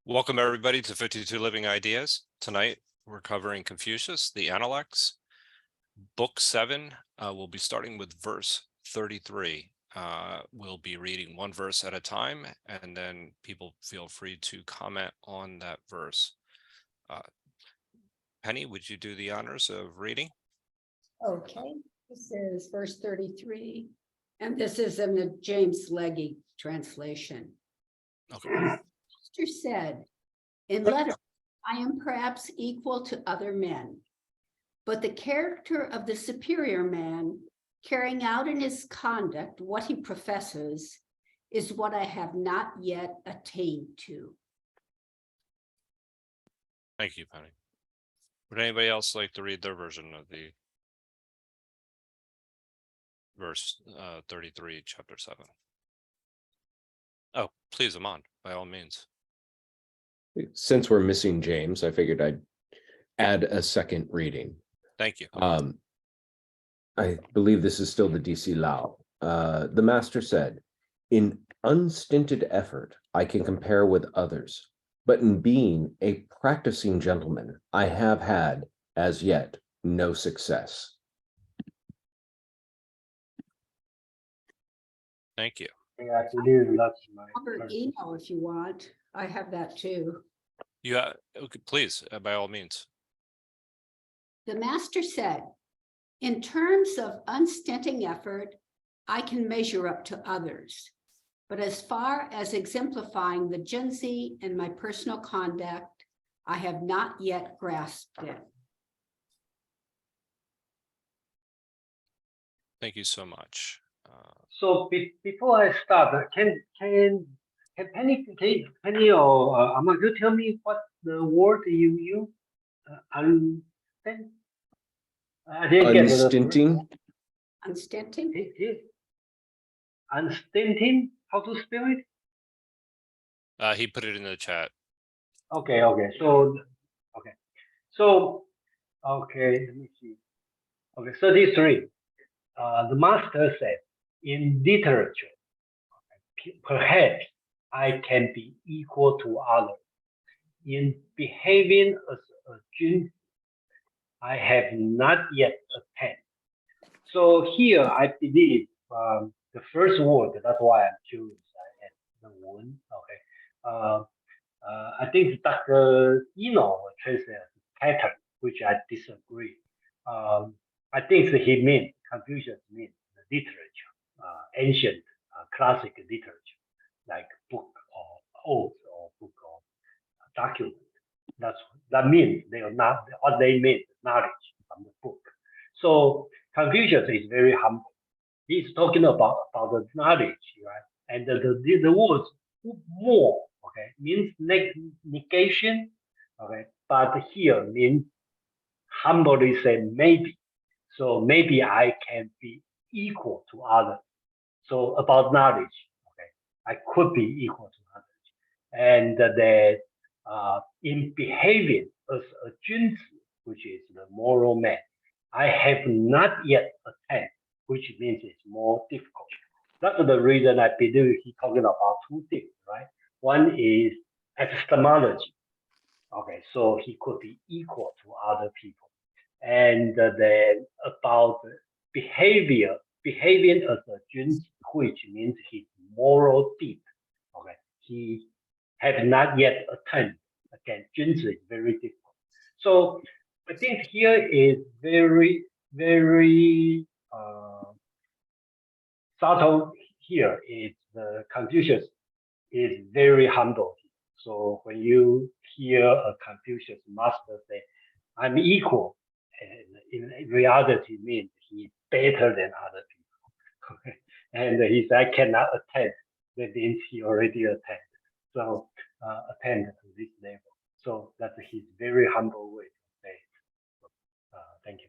Welcome everybody to 52 Living Ideas. Tonight we're covering Confucius, the Analects, book 7. We'll be starting with verse 33. We'll be reading one verse at a time, and then people feel free to comment on that verse. Penny, would you do the honors of reading? Okay, this is verse 33, and this is in the James Legge translation. Okay. Master said, in letter, I am perhaps equal to other men, but the character of the superior man, carrying out in his conduct what he professes, is what I have not yet attained to. Thank you, Penny. Would anybody else like to read their version of the verse 33, chapter 7? Oh, please, Amon, by all means. Since we're missing James, I figured I'd add a second reading. Thank you. I believe this is still the DC Lao. The master said, in unstinted effort, I can compare with others, but in being a practicing gentleman, I have had, as yet, no success. Thank you. Yeah, I believe that's my Robert email if you want. I have that too. Yeah, okay, please, by all means. The master said, in terms of unstinting effort, I can measure up to others. But as far as exemplifying the Junzi in my personal conduct, I have not yet grasped it. Thank you so much. So before I start, can Penny or Amma, you tell me what the word you use? I didn't get the Unstinting? Unstinting? Unstinting? How to spell it? He put it in the chat. Okay. So let me see. Okay, 33. The master said, in literature, perhaps I can be equal to others. In behaving as a Jun, I have not yet attained. So here, I believe the first word, that's why I'm curious. I had the one. Okay. I think Dr. Eno translated pattern, which I disagree. I think that he means, Confucius means the literature, ancient classic literature, like book or oath or book or document. That means they are not what they mean, knowledge from the book. So Confucius is very humble. He's talking about the knowledge, right? And the words more, okay, means negation, okay, but here means humbly say maybe. So maybe I can be equal to others. So about knowledge, okay, I could be equal to others. And that in behaving as a junzi, which is the moral man, I have not yet attained, which means it's more difficult. That's the reason I believe he's talking about two things, right? One is epistemology. Okay, so he could be equal to other people. And then about behaving as a junzi, which means his moral deed. Okay, he had not yet attained. Again, junzi is very difficult. So I think here is very, very subtle. Here is the Confucius is very humble. So when you hear a Confucius master say, "I'm equal," in reality means he's better than other people. And he said, "I cannot attend." That means he already attended. So attend to this level. So that's his very humble way to say it. So, thank you.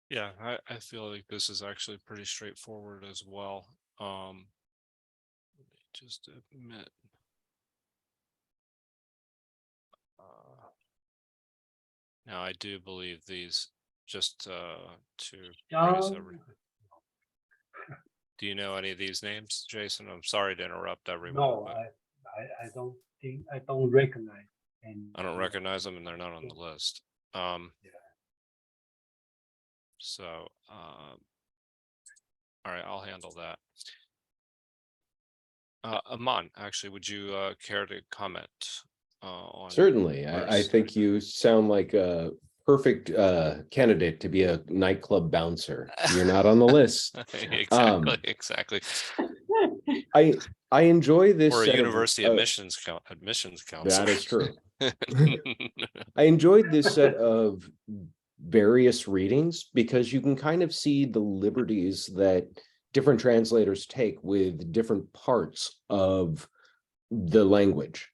Yeah, I feel like this is actually pretty straightforward as well. Let me just admit. Now I do believe these just to bring us over. Do you know any of these names, Jason? I'm sorry to interrupt everyone. No, but I don't think I don't recognize. And I don't recognize them and they're not on the list. Yeah. So, all right, I'll handle that. Aman, actually, would you care to comment on? Certainly. I verse think you sound like a perfect candidate to be a nightclub bouncer. You're not on the list. Exactly. I enjoy this Or a set of, university admissions counselor. that is true. I enjoyed this set of various readings because you can kind of see the liberties that different translators take with different parts of the language.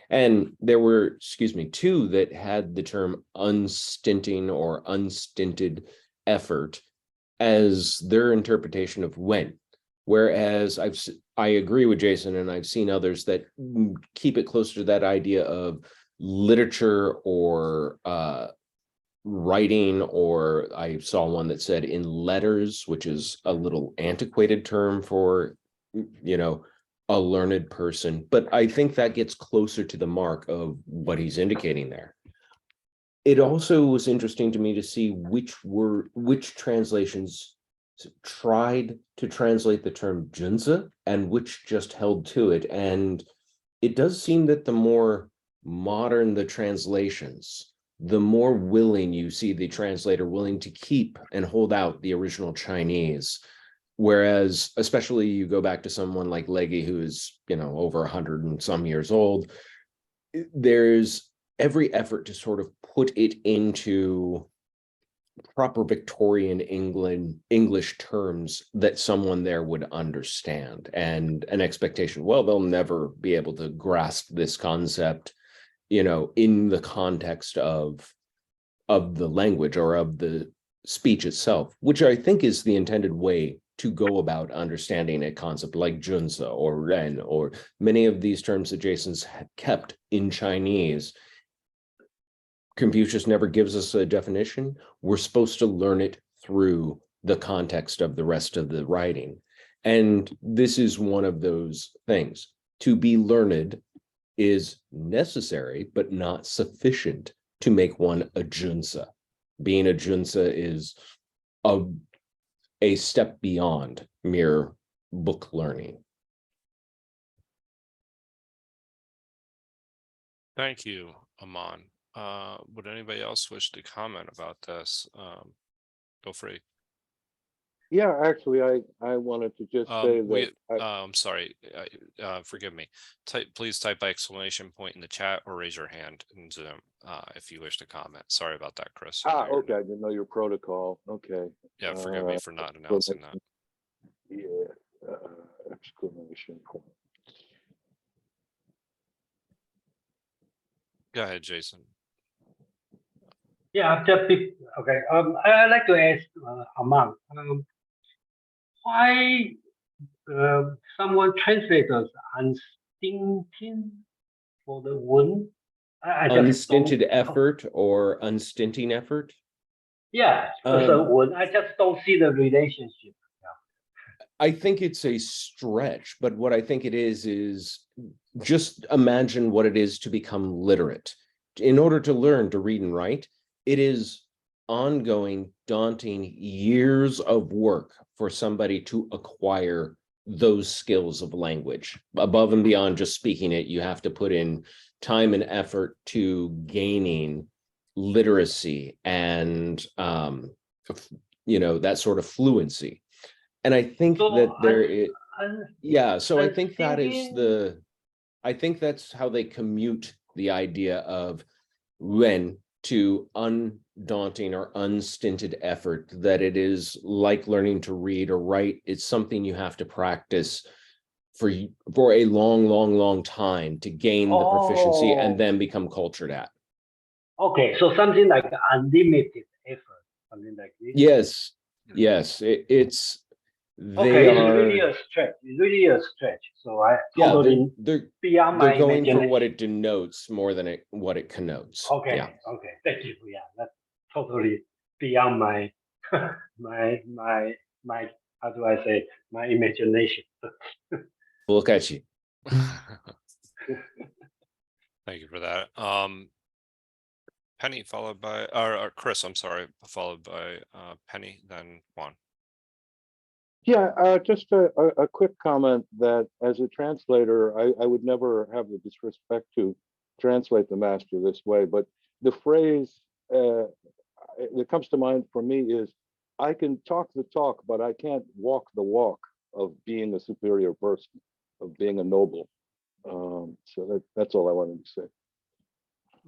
And there were, excuse me, two that had the term unstinting or unstinted effort as their interpretation of when. Whereas I agree with Jason, and I've seen others that keep it closer to that idea of literature or writing, or I saw one that said in letters, which is a little antiquated term for, you know, a learned person. But I think that gets closer to the mark of what he's indicating there. It also was interesting to me to see which translations tried to translate the term junzi and which just held to it. And it does seem that the more modern the translations, the more willing you see the translator willing to keep and hold out the original Chinese. Whereas, especially you go back to someone like Legge, who is, you know, over 100 and some years old, there's every effort to sort of put it into proper Victorian English terms that someone there would understand, and an expectation, well, they'll never be able to grasp this concept, you know, in the context of the language or of the speech itself, which I think is the intended way to go about understanding a concept like junzi or ren, or many of these terms that Jason's kept in Chinese. Confucius never gives us a definition. We're supposed to learn it through the context of the rest of the writing. And this is one of those things. To be learned is necessary, but not sufficient to make one a junzi. Being a junzi is a step beyond mere book learning. Thank you, Aman. Would anybody else wish to comment about this? Feel free. Yeah, actually, I wanted to just say that I'm sorry. Forgive me. Please type exclamation point in the chat or raise your hand in Zoom if you wish to comment. Sorry about that, Chris. okay, I didn't know your protocol. Okay. Yeah, forgive me for not announcing that. Yeah, exclamation point. Go ahead, Jason. Yeah, after okay. I'd like to ask Aman, why someone translates unstinting for the wen? I just Unstinted effort or unstinting effort? Yeah, so wen, I just don't see the relationship. I think it's a stretch, but what I think it is just imagine what it is to become literate. In order to learn to read and write, it is ongoing, daunting years of work for somebody to acquire those skills of language. Above and beyond just speaking it, you have to put in time and effort to gaining literacy and, you know, that sort of fluency. And I think So that so I think that is I think that's how they commute the idea of when to undaunting or unstinted effort, that it is like learning to read or write. It's something you have to practice for a long time to gain the proficiency and then become cultured at. Okay, so something like unlimited effort, something like this. Yes, it's okay, it's really a stretch. It's really a stretch. So I totally they're beyond my going imagination. for what it denotes more than what it connotes. Okay, okay, thank you. Yeah, that's totally beyond my my how do I say, my imagination. Look at you. that. Penny followed by, or Chris, I'm sorry, followed by Penny, then Juan. Yeah, just a quick comment that as a translator, I would never have the disrespect to translate the master this way, but the phrase that comes to mind for me is, I can talk the talk, but I can't walk the walk of being a superior person, of being a noble. So that's all I wanted to say.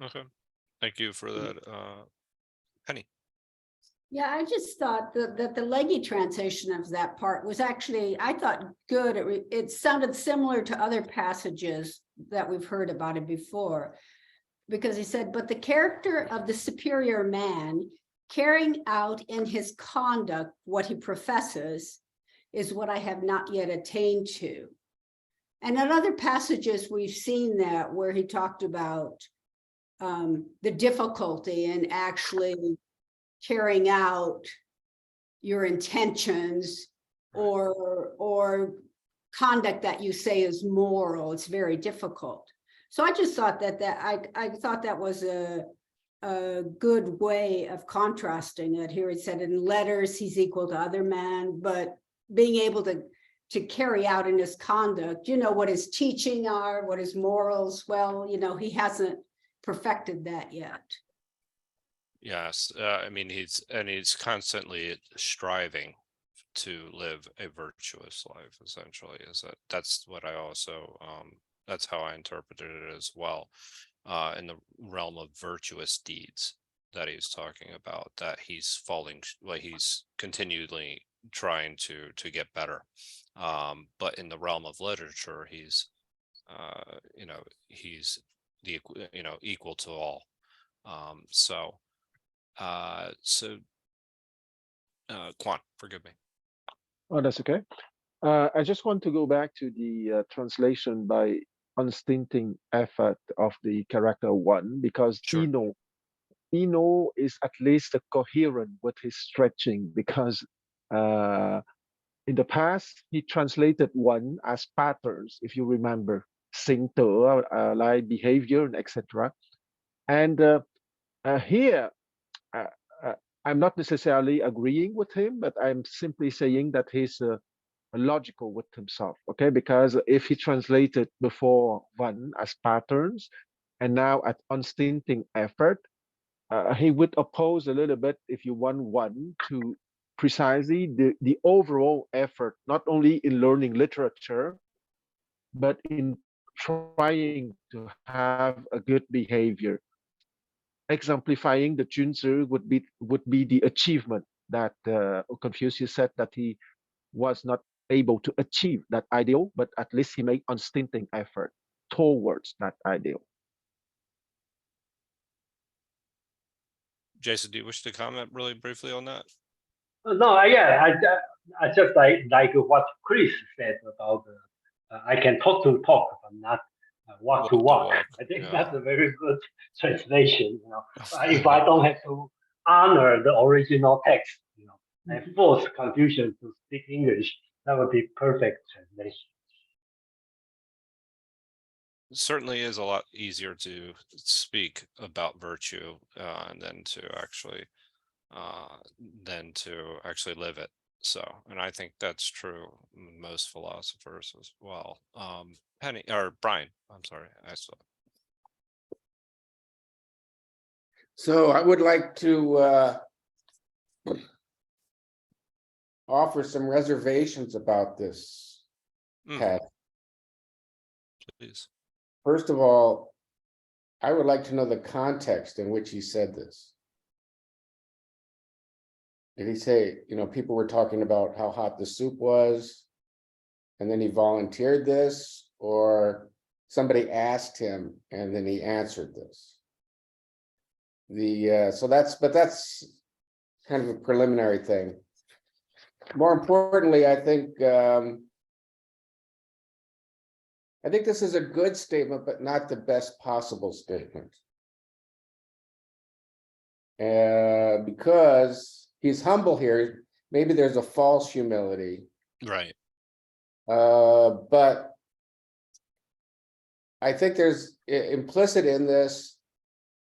Okay, thank you for that, Penny. Yeah, I just thought that the Leggy translation of that part was actually, I thought, good. It sounded similar to other passages that we've heard about it before. Because he said, but the character of the superior man carrying out in his conduct what he professes is what I have not yet attained to. And in other passages, we've seen that where he talked about the difficulty in actually carrying out your intentions or conduct that you say is moral. It's very difficult. So I just thought that I thought that was a good way of contrasting it. Here it said in letters he's equal to other men, but being able to carry out in his conduct, what his teaching are, what his morals, well, he hasn't perfected that yet. Yes, I mean, he's constantly striving to live a virtuous life, essentially. That's what I also, that's how I interpreted it as well, in the realm of virtuous deeds that he's talking about, that he's he's continually trying to get better. But in the realm of literature, he's he's equal to all. Quan, forgive me. Oh, that's okay. I just want to go back to the translation by unstinting effort of the character one, because Sure. Eno is at least coherent with his stretching, because in the past he translated one as patterns, if you remember, sing to like behavior and etc. And here I'm not necessarily agreeing with him, but I'm simply saying that he's logical with himself, okay? Because if he translated before one as patterns and now at unstinting effort, he would oppose a little bit, if you want, one to precisely the overall effort, not only in learning literature, but in trying to have a good behavior. Exemplifying the Junzi would be the achievement that Confucius said that he was not able to achieve that ideal, but at least he made unstinting effort towards that ideal. Jason, do you wish to comment really briefly on that? No, yeah, I just like what Chris said about I can talk to talk, but not walk to walk. I think that's a very good translation. If I don't have to honor the original text, and force Confucius to speak English, that would be perfect translation. It certainly is a lot easier to speak about virtue and then to actually live it. So, and I think that's true in most philosophers as well. Penny or Brian, I'm sorry, I saw. So I would like to offer some reservations about this passage. Please. First of all, I would like to know the context in which he said this. Did he say, people were talking about how hot the soup was, and then he volunteered this, or somebody asked him and then he answered this? But that's kind of a preliminary thing. More importantly, I think this is a good statement, but not the best possible statement. Because he's humble here. Maybe there's a false humility. Right. But I think there's implicit in this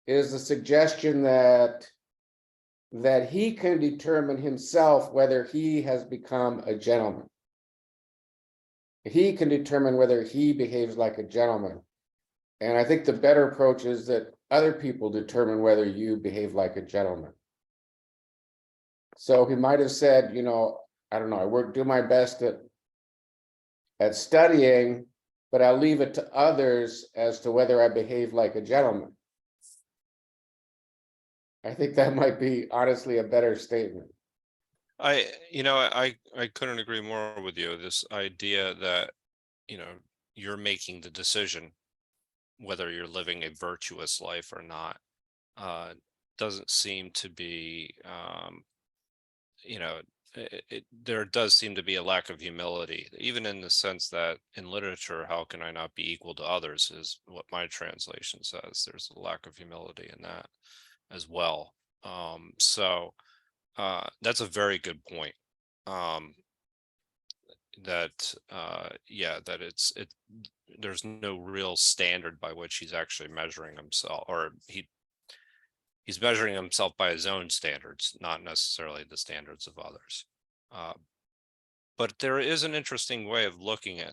is the suggestion that he can determine himself whether he has become a gentleman. He can determine whether he behaves like a gentleman. And I think the better approach is that other people determine whether you behave like a gentleman. So he might have said, you know, I don't know, do my best at studying, but I'll leave it to others as to whether I behave like a gentleman. I think that might be honestly a better statement. I couldn't agree more with you. This idea that, you're making the decision whether you're living a virtuous life or not, doesn't seem to be, there does seem to be a lack of humility, even in the sense that in literature, how can I not be equal to others is what my translation says. There's a lack of humility in that as well. So that's a very good point. That there's no real standard by which he's actually measuring himself, or he's measuring himself by his own standards, not necessarily the standards of others. But there is an interesting way of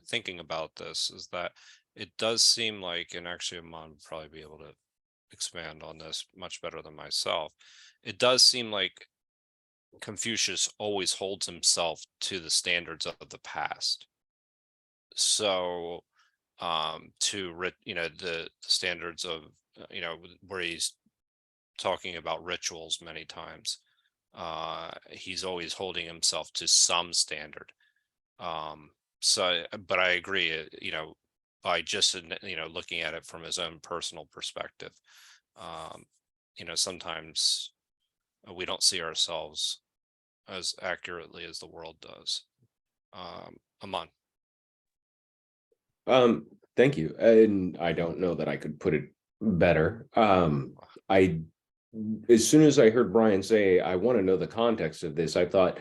thinking about this, is that it does seem like, and actually Amon would probably be able to expand on this much better than myself, it does seem like Confucius always holds himself to the standards of the past. So the standards of where he's talking about rituals many times, he's always holding himself to some standard. But I agree, by just looking at it from his own personal perspective, sometimes we don't see ourselves as accurately as the world does. Aman. Thank you. And I don't know that I could put it better. As soon as I heard Brian say, I want to know the context of this, I thought,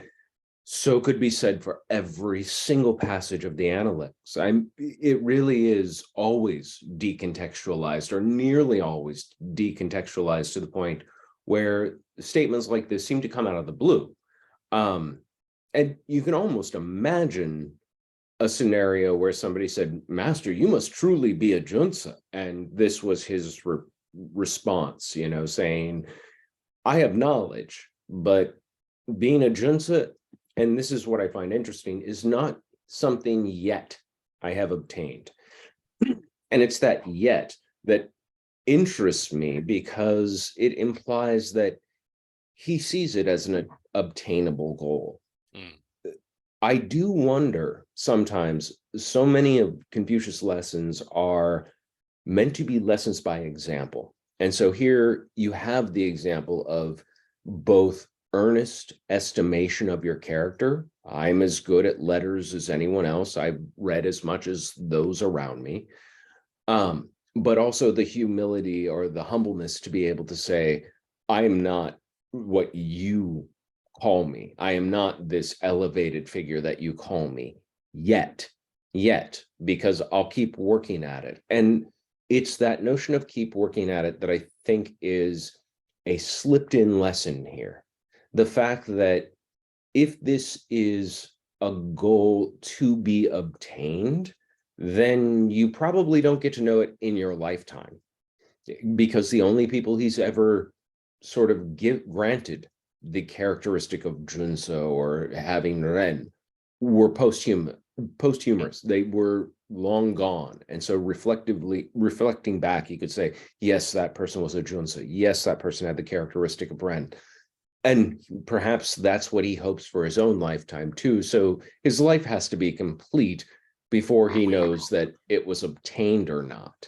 so could be said for every single passage of the Analects. It really is always decontextualized, or nearly always decontextualized, to the point where statements like this seem to come out of the blue. And you can almost imagine a scenario where somebody said, Master, you must truly be a junsa. And this was his response, saying, I have knowledge, but being a junsa, and this is what I find interesting, is not something yet I have obtained. And it's that yet that interests me, because it implies that he sees it as an obtainable goal. I do wonder sometimes, so many of Confucius' lessons are meant to be lessons by example. And so here you have the example of both earnest estimation of your character. I'm as good at letters as anyone else. I've read as much as those around me. But also the humility, or the humbleness, to be able to say, I am not what you call me. I am not this elevated figure that you call me yet, because I'll keep working at it. And it's that notion of keep working at it that I think is a slipped in lesson here. The fact that if this is a goal to be obtained, then you probably don't get to know it in your lifetime, because the only people he's ever sort of granted the characteristic of junsa, or having ren, were posthumous. They were long gone. And so reflecting back, you could say, yes, that person was a junsa. Yes, that person had the characteristic of ren. And perhaps that's what he hopes for his own lifetime too. So his life has to be complete before he knows that it was obtained or not.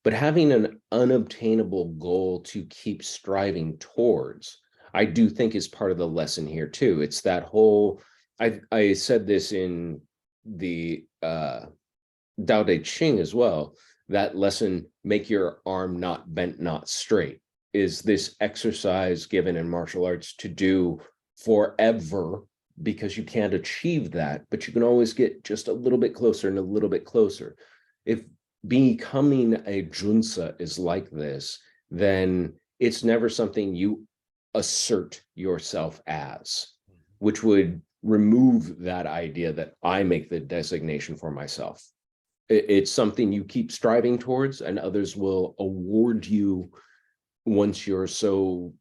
But having an unobtainable goal to keep striving towards, I do think, is part of the lesson here too. It's that whole, I said this in the Tao Te Ching as well, that lesson, make your arm not bent, not straight, is this exercise given in martial arts to do forever, because you can't achieve that, but you can always get just a little bit closer and a little bit closer. If becoming a junsa is like this, then it's never something you assert yourself as, which would remove that idea that I make the designation for myself. It's something you keep striving towards, and others will award you once you're so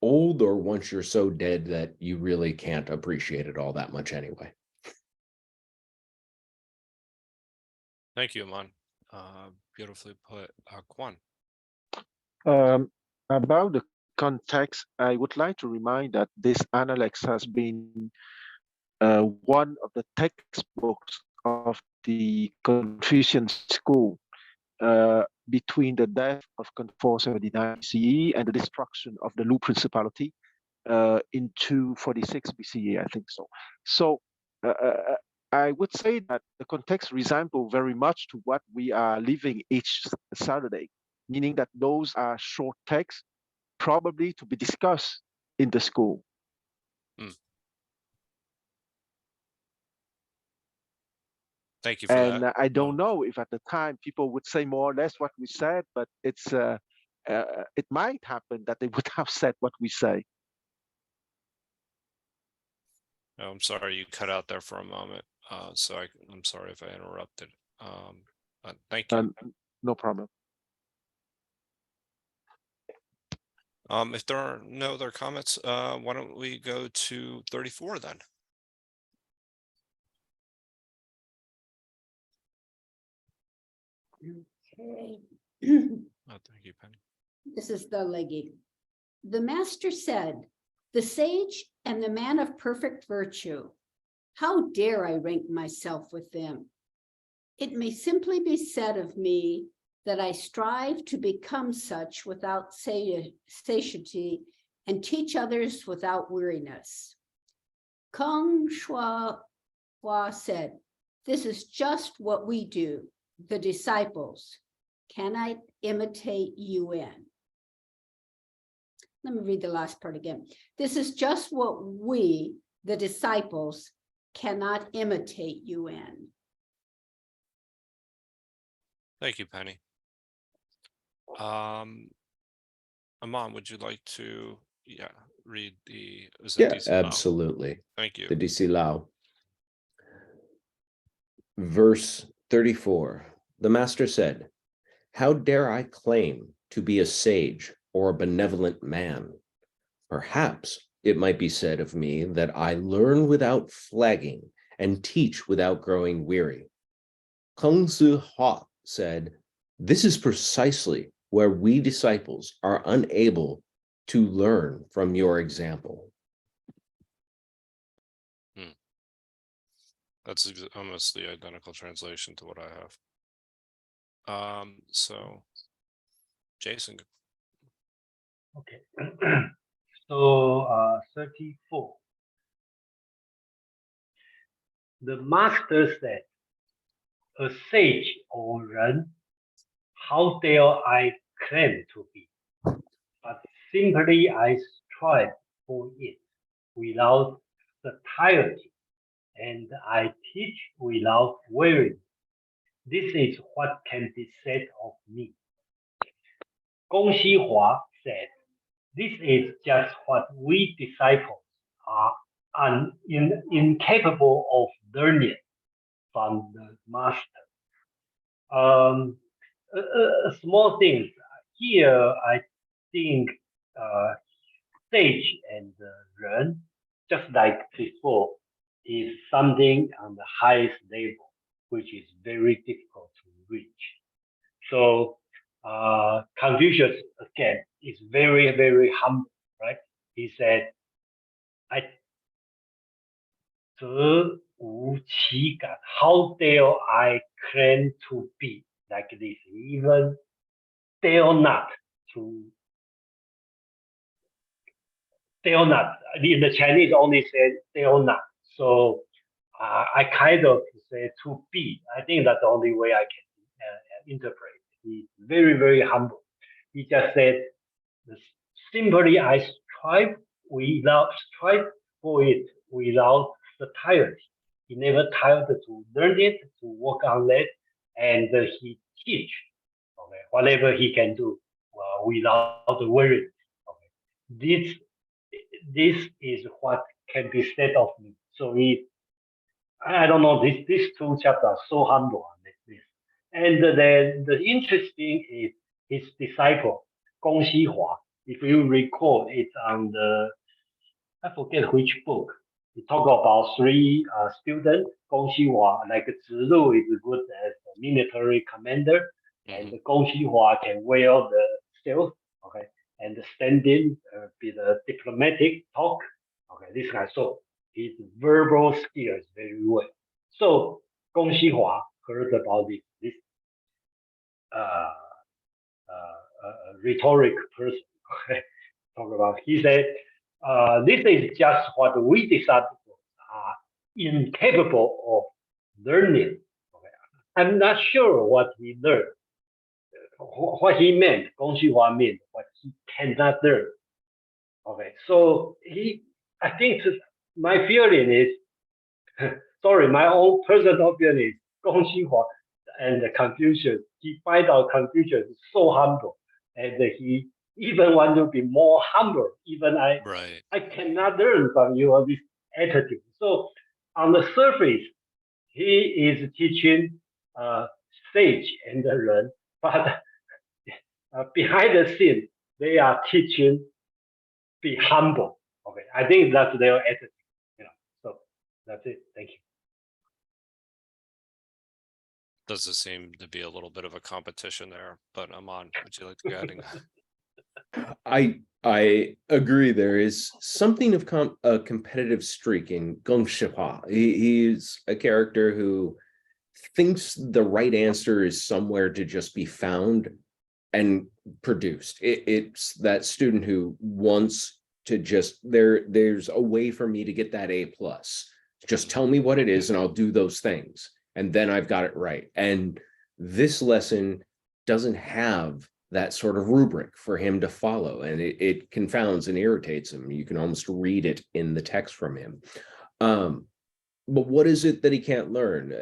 old or once you're so dead that you really can't appreciate it all that much anyway. Thank you, Aman. Beautifully put. Quan. About the context, I would like to remind that this Analects has been one of the textbooks of the Confucian school between the death of 479 BCE and the destruction of the Lu Principality in 246 BCE, I think so. So I would say that the context resembles very much to what we are living each Saturday, meaning that those are short texts, probably to be discussed in the school. Thank you for And that. I don't know if at the time people would say more or less what we said, but it might happen that they would have said what we say. Oh, I'm sorry you cut out there for a moment. So I'm sorry if I interrupted. Thank you. No problem. If there are no other comments, why don't we go to 34 then? Okay. Oh, thank you, Penny. This is the legging. The master said, the sage and the man of perfect virtue, how dare I rank myself with them? It may simply be said of me that I strive to become such without satiety and teach others without weariness. Kong Hua said, this is just what we do, the disciples. Can I imitate UN? Let me read the last part again. This is just what we, the disciples, cannot imitate UN. Thank you, Penny. Aman, would you like to read the DC Lao? Absolutely. Thank you. The DC Lao. Verse 34. The master said, how dare I claim to be a sage or a benevolent man? Perhaps it might be said of me that I learn without flagging and teach without growing weary. Kung Su Hua said, this is precisely where we disciples are unable to learn from your example. That's almost the identical translation to what I have. So Jason. Okay. So 34. The master said, a sage or Ren, how dare I claim to be? But simply I strive for it without satiety, and I teach without weariness. This is what can be said of me. Gong Xihua said, this is just what we disciples are incapable of learning from the master. Small things here, I think sage and Ren, just like before, is something on the highest level, which is very difficult to reach. So Confucius, again, is very, very humble, right? He said, I how dare I claim to be like this? Even dare not to, dare not. In the Chinese only said dare not. So I kind of say to be. I think that's the only way I can interpret. He's very, very humble. He just said, simply I strive for it without satiety. He never tired to learn it, to work on it, and he teach, okay, whatever he can do without worry. Okay, this is what can be said of me. So I don't know, these two chapters are so humble on this. And the interesting is his disciple, Gong Xihua. If you recall, it's on I forget which book. He talk about three students, Gong Xihua, like Zilu is good as a military commander, and Gong Xihua can wear the stealth, okay, and stand in, be the diplomatic talk, okay, this guy. So his verbal skills very well. So Gong Xihua heard about this uh, rhetoric person, okay, talk about. He said, this is just what we disciples are incapable of learning. Okay. I'm not sure what he learned, what he meant, Gong Xihua meant, what he cannot learn. Okay, so I think my feeling is, sorry, my own personal feeling is Gong Xihua and Confucius, he find out Confucius is so humble, and he even want to be more humble. Even I cannot learn from you on this attitude. So on the surface, he is teaching sage and learn, but behind the scene, they are teaching be humble. Okay, I think that's their attitude. So that's it. Thank you. Does it seem to be a little bit of a competition there? But Aman, would you like to go ahead? I agree. There is something of a competitive streak in Gong Shihua. He's a character who thinks the right answer is somewhere to just be found and produced. It's that student who wants to just there's a way for me to get that A+. Just tell me what it is and I'll do those things. And then I've got it right. And this lesson doesn't have that sort of rubric for him to follow. And it confounds and irritates him. You can almost read it in the text from him. But what is it that he can't learn?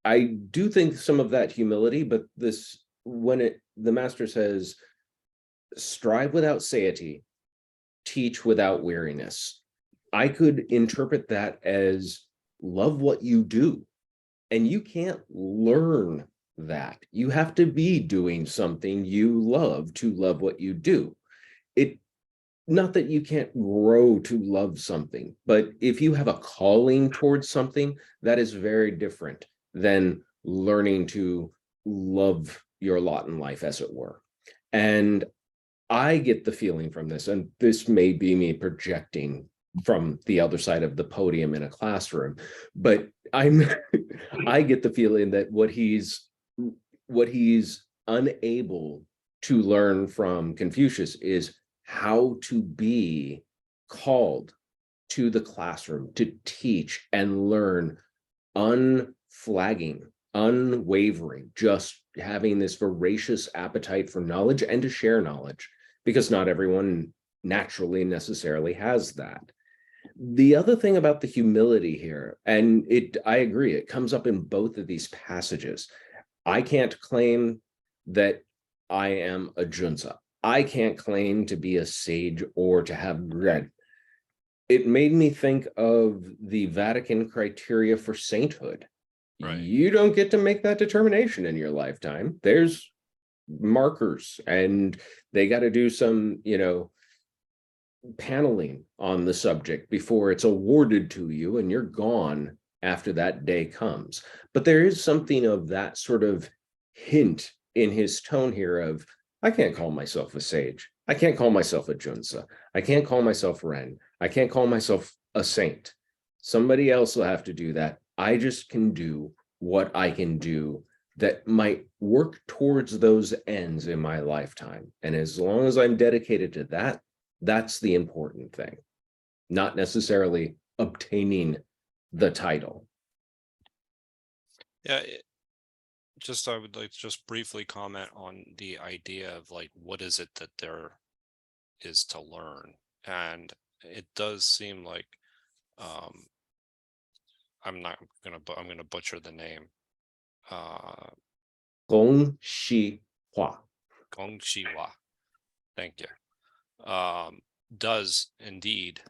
I do think some of that humility, but the master says, strive without satiety, teach without weariness. I could interpret that as love what you do. And you can't learn that. You have to be doing something you love to love what you do. Not that you can't grow to love something, but if you have a calling towards something, that is very different than learning to love your lot in life, as it were. And I get the feeling from this, and this may be me projecting from the other side of the podium in a classroom, but I get the feeling that what he's unable to learn from Confucius is how to be called to the classroom to teach and learn unflagging, unwavering, just having this voracious appetite for knowledge and to share knowledge, because not everyone naturally necessarily has that. The other thing about the humility here, and I agree, it comes up in both of these passages. I can't claim that I am a junzi. I can't claim to be a sage or to have gren. It made me think of the Vatican criteria for sainthood. Right. You don't get to make that determination in your lifetime. There's markers, and they got to do some, paneling on the subject before it's awarded to you, and you're gone after that day comes. But there is something of that sort of hint in his tone here of, I can't call myself a sage. I can't call myself a junzi. I can't call myself Ren. I can't call myself a saint. Somebody else will have to do that. I just can do what I can do that might work towards those ends in my lifetime. And as long as I'm dedicated to that, that's the important thing, not necessarily obtaining the title. Yeah, I would like to just briefly comment on the idea of like, what is it that there is to learn? And it does seem like, I'm gonna butcher the name. Gong Shi Hua. Gong Shi Hua. Thank you. Does indeed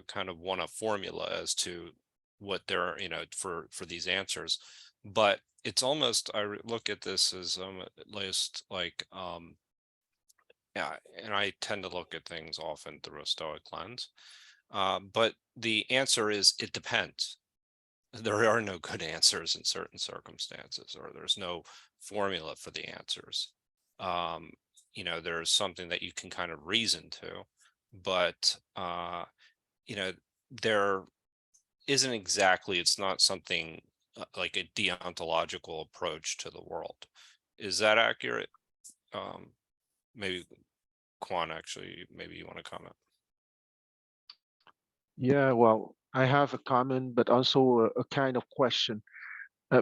kind of want a formula as to what they're, for these answers, but it's almost, look at this as at least like yeah, and I tend to look at things often through a Stoic lens, but the answer is it depends. There are no good answers in certain circumstances, or there's no formula for the answers. There's something that you can kind of reason to, but there isn't exactly, it's not something like a deontological approach to the world. Is that accurate? Maybe Quan, actually, maybe you want to comment. Yeah, well, I have a comment, but also a kind of question.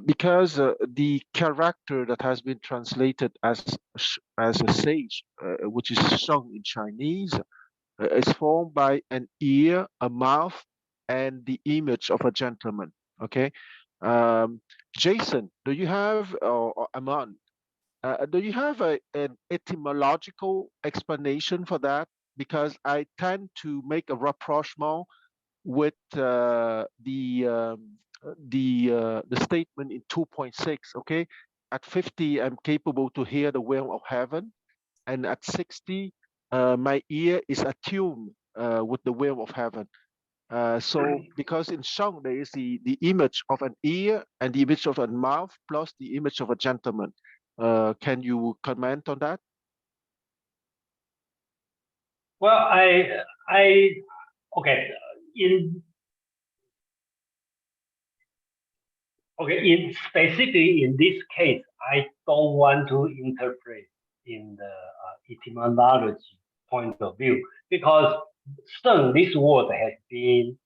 Because the character that has been translated as a sage, which is sheng in Chinese, is formed by an ear, a mouth, and the image of a gentleman. Okay, Jason, do you have, or Aman, do you have an etymological explanation for that? Because I tend to make a rapprochement with the statement in 2.6. Okay, at 50 I'm capable to hear the will of heaven, and at 60 my ear is attuned with the will of heaven. So because in Shang there is the image of an ear and the image of a mouth plus the image of a gentleman. Can you comment on that? Well, okay, in specifically in this case, I don't want to interpret in the etymology point of view, because Sheng, this word has been,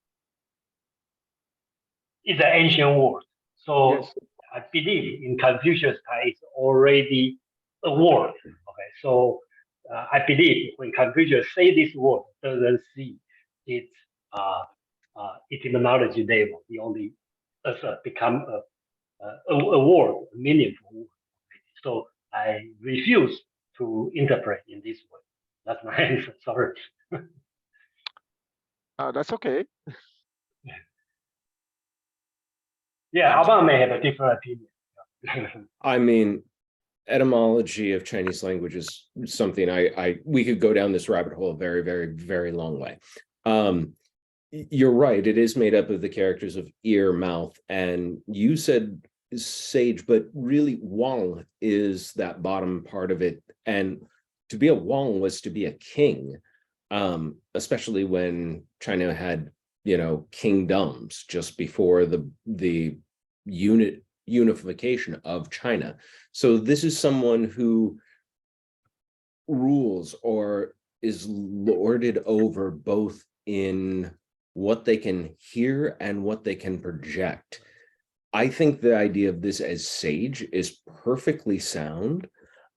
it's an ancient word. So Yes. I believe in Confucius time it's already a word. Okay, so I believe when Confucius say this word, doesn't see its etymology level, he only become a word, a meaningful word. So I refuse to interpret in this way. That's my answer. Sorry. That's okay. Yeah, Alban may have a different opinion. I mean, etymology of Chinese language is something we could go down this rabbit hole a very, very, very long way. You're right, it is made up of the characters of ear, mouth, and you said sage, but really Wang is that bottom part of it. And to be a Wang was to be a king, especially when China had, kingdoms just before the unification of China. So this is someone who rules or is lorded over both in what they can hear and what they can project. I think the idea of this as sage is perfectly sound,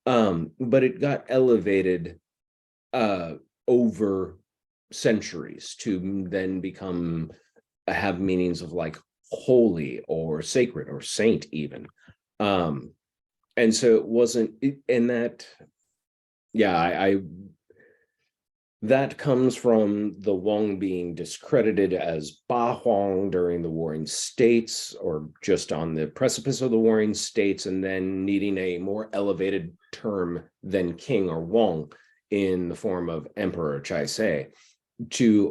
but it got elevated over centuries to then have meanings of like holy or sacred or saint even. And so it wasn't, and that, yeah, that comes from the Wang being discredited as Ba Huang during the Warring States, or just on the precipice of the Warring States, and then needing a more elevated term than king or Wang in the form of Emperor Chai Se,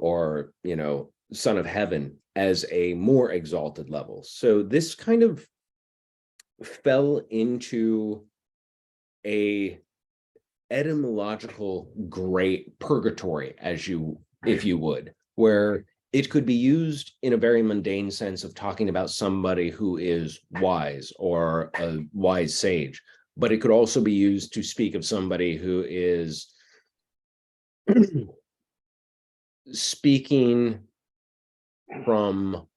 or son of heaven, as a more exalted level. So this kind of fell into a etymological gray purgatory, if you would, where it could be used in a very mundane sense of talking about somebody who is wise or a wise sage, but it could also be used to speak of somebody who is speaking from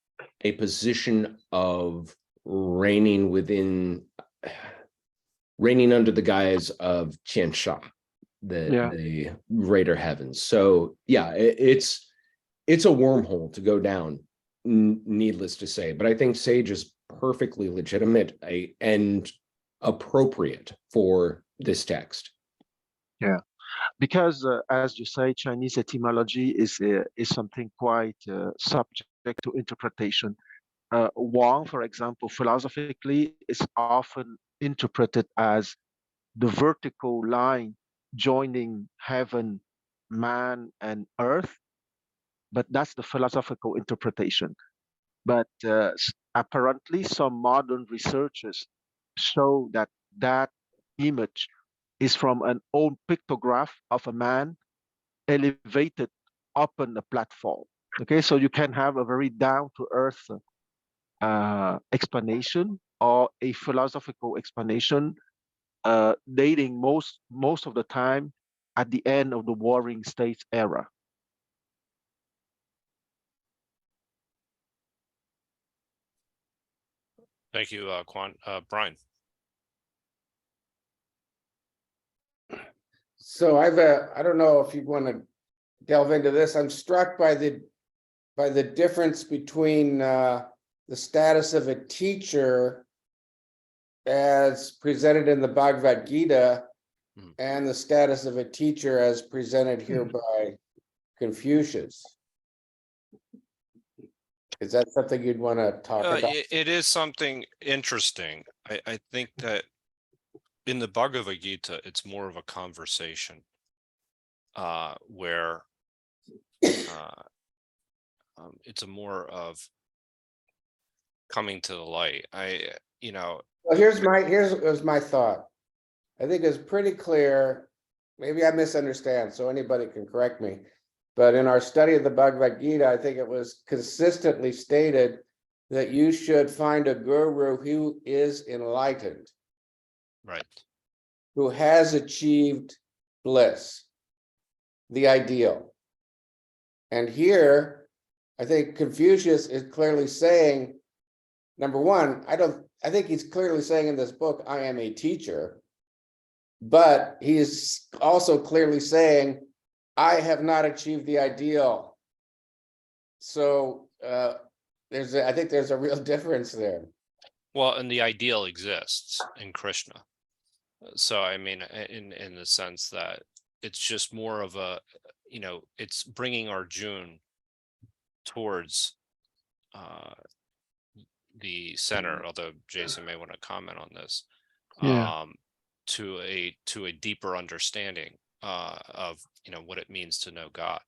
a position of reigning under the guise of Qian Sha, the greater heavens. So yeah, it's a wormhole to go down, needless to say. But I think sage is perfectly legitimate and appropriate for this text? Yeah, because as you say, Chinese etymology is something quite subject to interpretation. Wang, for example, philosophically is often interpreted as the vertical line joining heaven, man, and earth, but that's the philosophical interpretation. But apparently, some modern researchers show that that image is from an old pictograph of a man elevated upon a platform. Okay, so you can have a very down to earth explanation or a philosophical explanation dating most of the time at the end of the Warring States era. Thank you, Quan. Brian. So I don't know if you want to delve into this. I'm struck by the difference between the status of a teacher as presented in the Bhagavad Gita and the status of a teacher as presented here by Confucius. Is that something you'd want to talk about? It is something interesting. I think that in the Bhagavad Gita, it's more of a conversation where it's a more of coming to the light. Well, here's my thought. I think it's pretty clear. Maybe I misunderstand, so anybody can correct me. But in our study of the Bhagavad Gita, I think it was consistently stated that you should find a guru who is enlightened, right, who has achieved bliss, the ideal. And here, I think Confucius is clearly saying, number one, I think he's clearly saying in this book, I am a teacher, but he's also clearly saying, I have not achieved the ideal. So I think there's a real difference there. well, and the ideal exists in Krishna. So I mean, in the sense that it's just more of a, it's bringing Arjuna towards the center, although Jason may want to comment on this, to a deeper understanding of what it means to know God.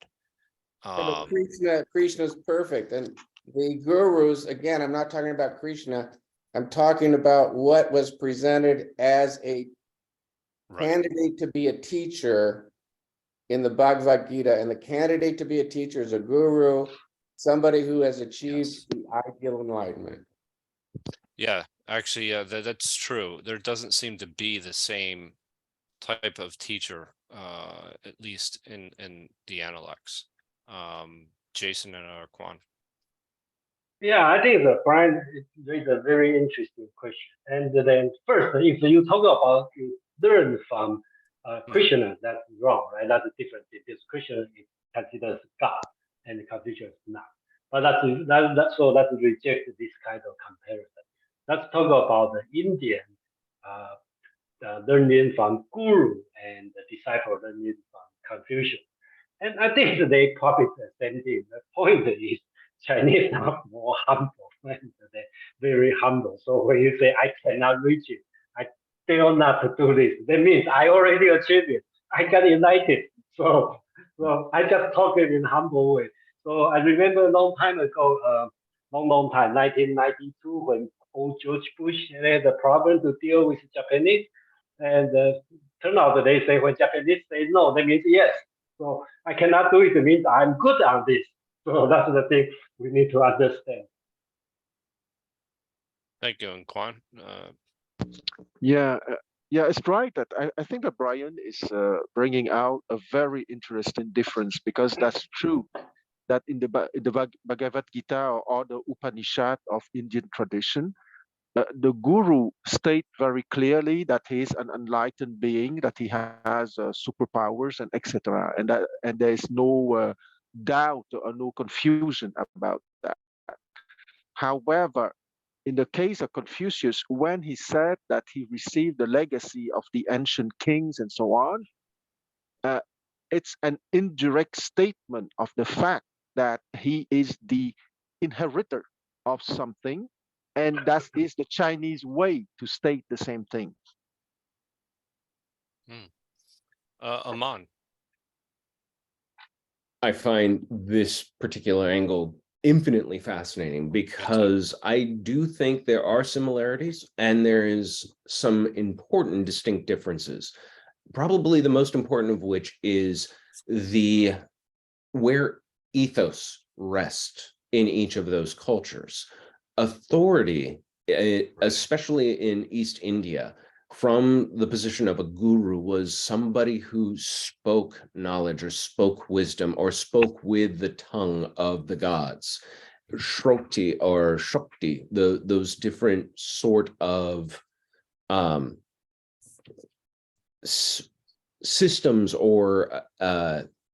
Krishna's perfect, and the gurus, again, I'm not talking about Krishna, I'm talking about what was presented as a candidate to be a teacher in the Bhagavad Gita, and the candidate to be a teacher is a guru, somebody who has achieved the ideal enlightenment. Yeah, actually, that's true. There doesn't seem to be the same type of teacher, at least in the Analects. Jason and Quan. Yeah, I think that Brian raised a very interesting question. And then first, if you talk about you learn from Krishna, that's wrong, right? That's different because Krishna is considered God and Confucius is not. But so let's reject this kind of comparison. Let's talk about the Indian learning from Guru and the disciple learning from Confucius. And I think they copy the same thing. The point is Chinese are more humble, and they're very humble. So when you say I cannot reach it, I dare not to do this, that means I already achieved it. I got enlightened. So I just talk it in humble way. So I remember a long time ago, long time, 1992, when old George Bush had the problem to deal with Japanese, and turn out they say when Japanese say no, that means yes. So I cannot do it. It means I'm good on this. So that's the thing we need to understand. Thank you, and Quan. Yeah, it's right that I think that Brian is bringing out a very interesting difference, because that's true that in the Bhagavad Gita or the Upanishad of Indian tradition, the guru state very clearly that he is an enlightened being, that he has superpowers and etc. And there is no doubt or no confusion about that. However, in the case of Confucius, when he said that he received the legacy of the ancient kings and so on, uh, it's an indirect statement of the fact that he is the inheritor of something, and that is the Chinese way to state the same thing. Aman. I find this particular angle infinitely fascinating because I do think there are similarities and there is some important distinct differences. Probably the most important of which is the where ethos rests in each of those cultures. Authority, especially in East India, from the position of a guru, was somebody who spoke knowledge or spoke wisdom or spoke with the tongue of the gods. Shrokti or Shakti, those different sort of systems or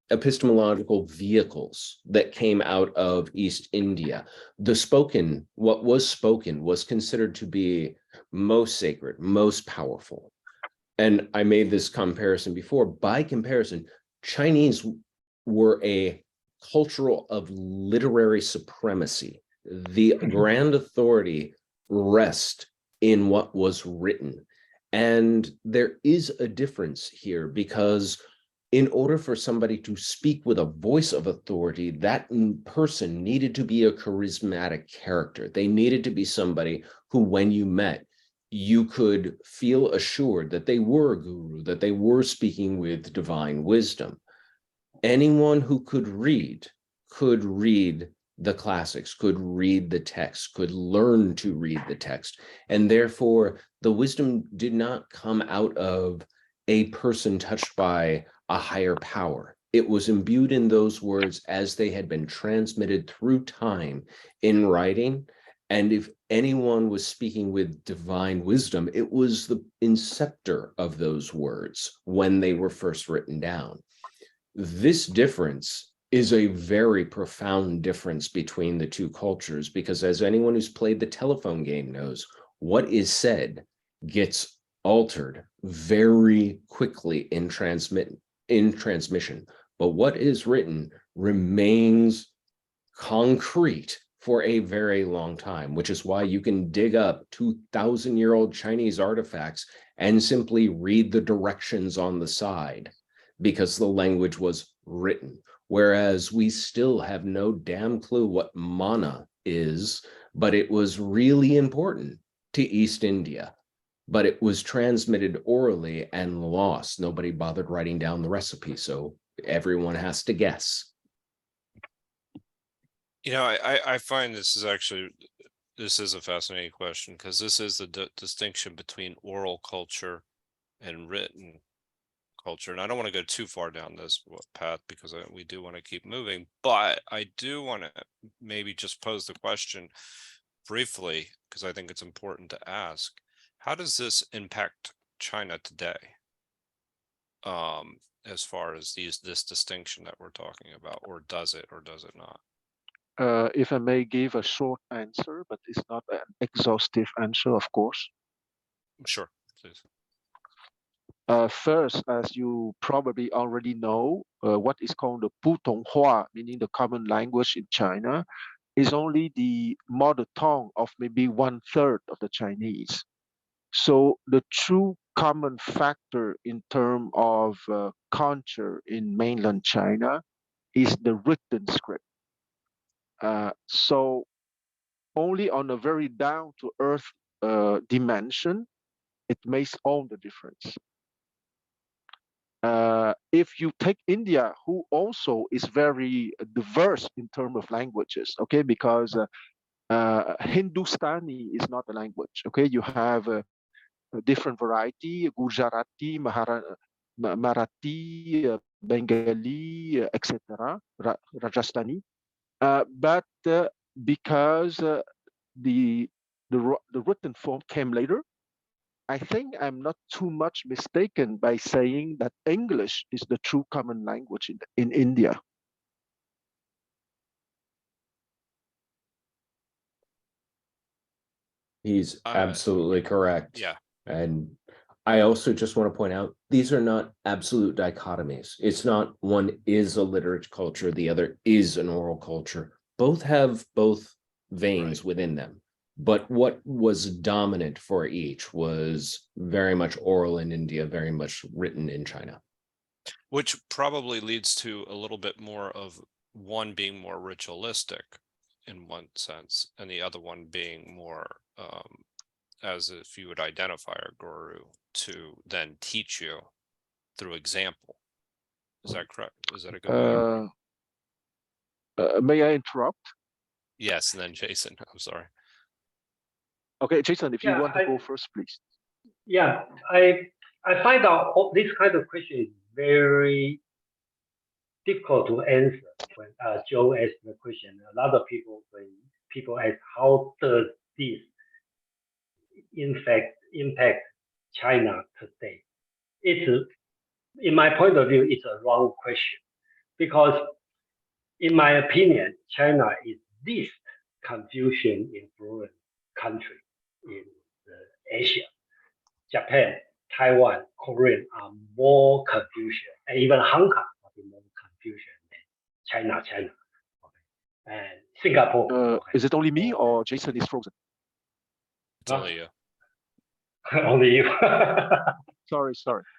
epistemological vehicles that came out of East India. What was spoken was considered to be most sacred, most powerful. And I made this comparison before. By comparison, Chinese were a cultural of literary supremacy. The grand authority rests in what was written. And there is a difference here because in order for somebody to speak with a voice of authority, that person needed to be a charismatic character. They needed to be somebody who, when you met, you could feel assured that they were a guru, that they were speaking with divine wisdom. Anyone who could read the classics, could read the text, could learn to read the text. And therefore, the wisdom did not come out of a person touched by a higher power. It was imbued in those words as they had been transmitted through time in writing. And if anyone was speaking with divine wisdom, it was the inceptor of those words when they were first written down. This difference is a very profound difference between the two cultures, because as anyone who's played the telephone game knows, what is said gets altered very quickly in transmission, but what is written remains concrete for a very long time, which is why you can dig up 2,000-year-old Chinese artifacts and simply read the directions on the side because the language was written. Whereas we still have no damn clue what mana is, but it was really important to East India. But it was transmitted orally and lost. Nobody bothered writing down the recipe, so everyone has to guess. You know, I find this is a fascinating question because this is the distinction between oral culture and written culture. And I don't want to go too far down this path because we do want to keep moving, but I do want to maybe just pose the question briefly because I think it's important to ask. How does this impact China today? As far as this distinction that we're talking about, or does it not? If I may give a short answer, but it's not an exhaustive answer, of course. Sure, please. First, as you probably already know, what is called the Putonghua, meaning the common language in China, is only the mother tongue of maybe 1/3 of the Chinese. So the true common factor in terms of culture in mainland China is the written script. So only on a very down to earth dimension, it makes all the difference. If you take India, who also is very diverse in terms of languages, okay, because Hindustani is not a language, okay, you have a different variety, Gujarati, Marathi, Bengali, etc., Rajasthani. But because the written form came later, I think I'm not too much mistaken by saying that English is the true common language in India. He's absolutely correct. Yeah. And I also just want to point out, these are not absolute dichotomies. It's not one is a literature culture, the other is an oral culture. Both have both veins Right. within them. But what was dominant for each was very much oral in India, very much written in China. Which probably leads to a little bit more of one being more ritualistic in one sense, and the other one being more as if you would identify a guru to then teach you through example. Is that correct? Is that a good way? May I interrupt? Yes, and then Jason, I'm sorry. Okay, Jason, if you Yeah, want to go first, please. Yeah, I find out this kind of question is very difficult to answer. When Joe asked the question, a lot of people, when people ask how does this in fact impact China today, it's in my point of view, it's a wrong question, because in my opinion, China is least Confucian influenced country in Asia. Japan, Taiwan, Korea are more Confucian, and even Hong Kong are more Confucian than China. Okay. And Singapore. Okay. Is it only me or Jason is frozen? It's only you. Only you. Sorry.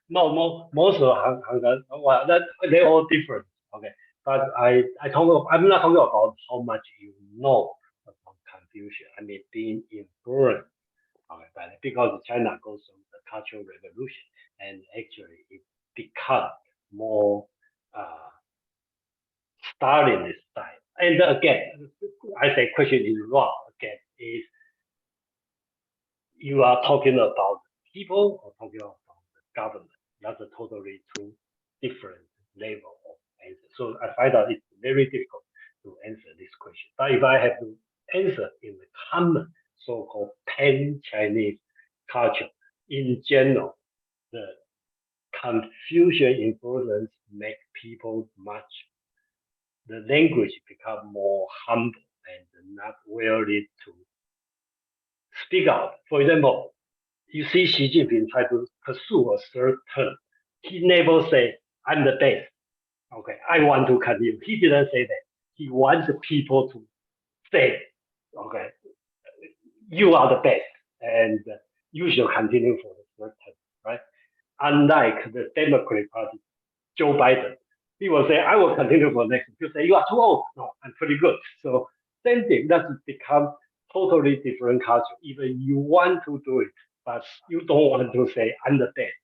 No, most of Hong Kong, well, they're all different. Okay, but I'm not talking about how much you know about Confucius. I mean, being influenced. Okay, but because China goes through the Cultural Revolution, and actually it become more Stalinist style. And again, I say question is wrong. Again, is you are talking about people or talking about the government? That's a totally two different level of answer. So I find that it's very difficult to answer this question. But if I have to answer in the common so-called pan-Chinese culture, in general, the Confucian influence make people the language become more humble and not willing to speak out. For example, you see Xi Jinping try to pursue a third term. He never say, I'm the best. Okay, I want to continue. He didn't say that. He wants people to say, okay, you are the best and you should continue for the third term, right? Unlike the Democratic Party, Joe Biden, he will say, I will continue for next. You say, you are too old. No, I'm pretty good. So same thing, that's become totally different culture. Even you want to do it, but you don't want to say, I'm the best.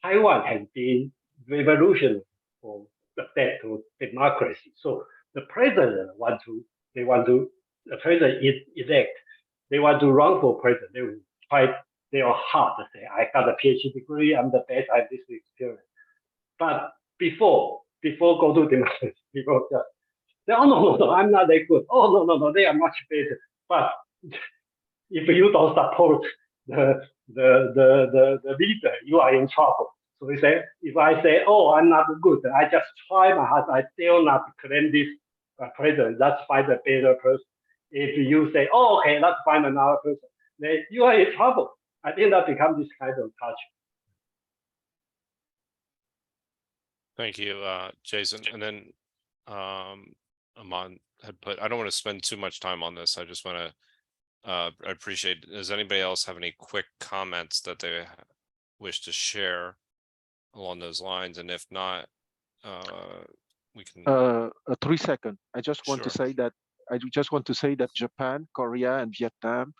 Taiwan has been revolutionary for the step to democracy. So the president the president is elect, they want to run for president. They will try their hard to say, I got a PhD degree, I'm the best, I have this experience. But before go to democracy, people just say, oh no, I'm not that good. Oh no, they are much better. But if you don't support the leader, you are in trouble. So we say, if I say, oh, I'm not good, I just try my hard, I still not claim this president, let's find a better person. If you say, oh, okay, let's find another person, then you are in trouble. I think that becomes this kind of culture. Thank you, Jason. And then Aman had put, I don't want to spend too much time on this. I just want to I appreciate, does anybody else have any quick comments that they wish to share along those lines? And if not, we can 3 seconds. I just want to Sure. say that Japan, Korea, and Vietnam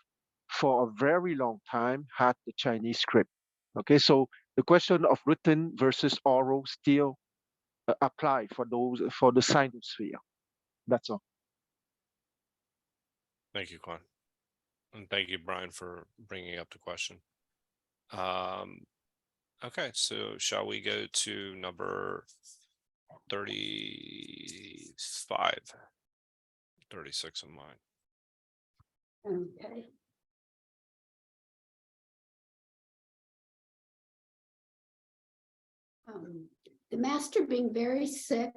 for a very long time had the Chinese script. Okay, so the question of written versus oral still apply for the Sinosphere. That's all. Thank you, Quan. And thank you, Brian, for bringing up the question. Okay, so shall we go to number 35, 36 of mine? Okay. The master being very sick,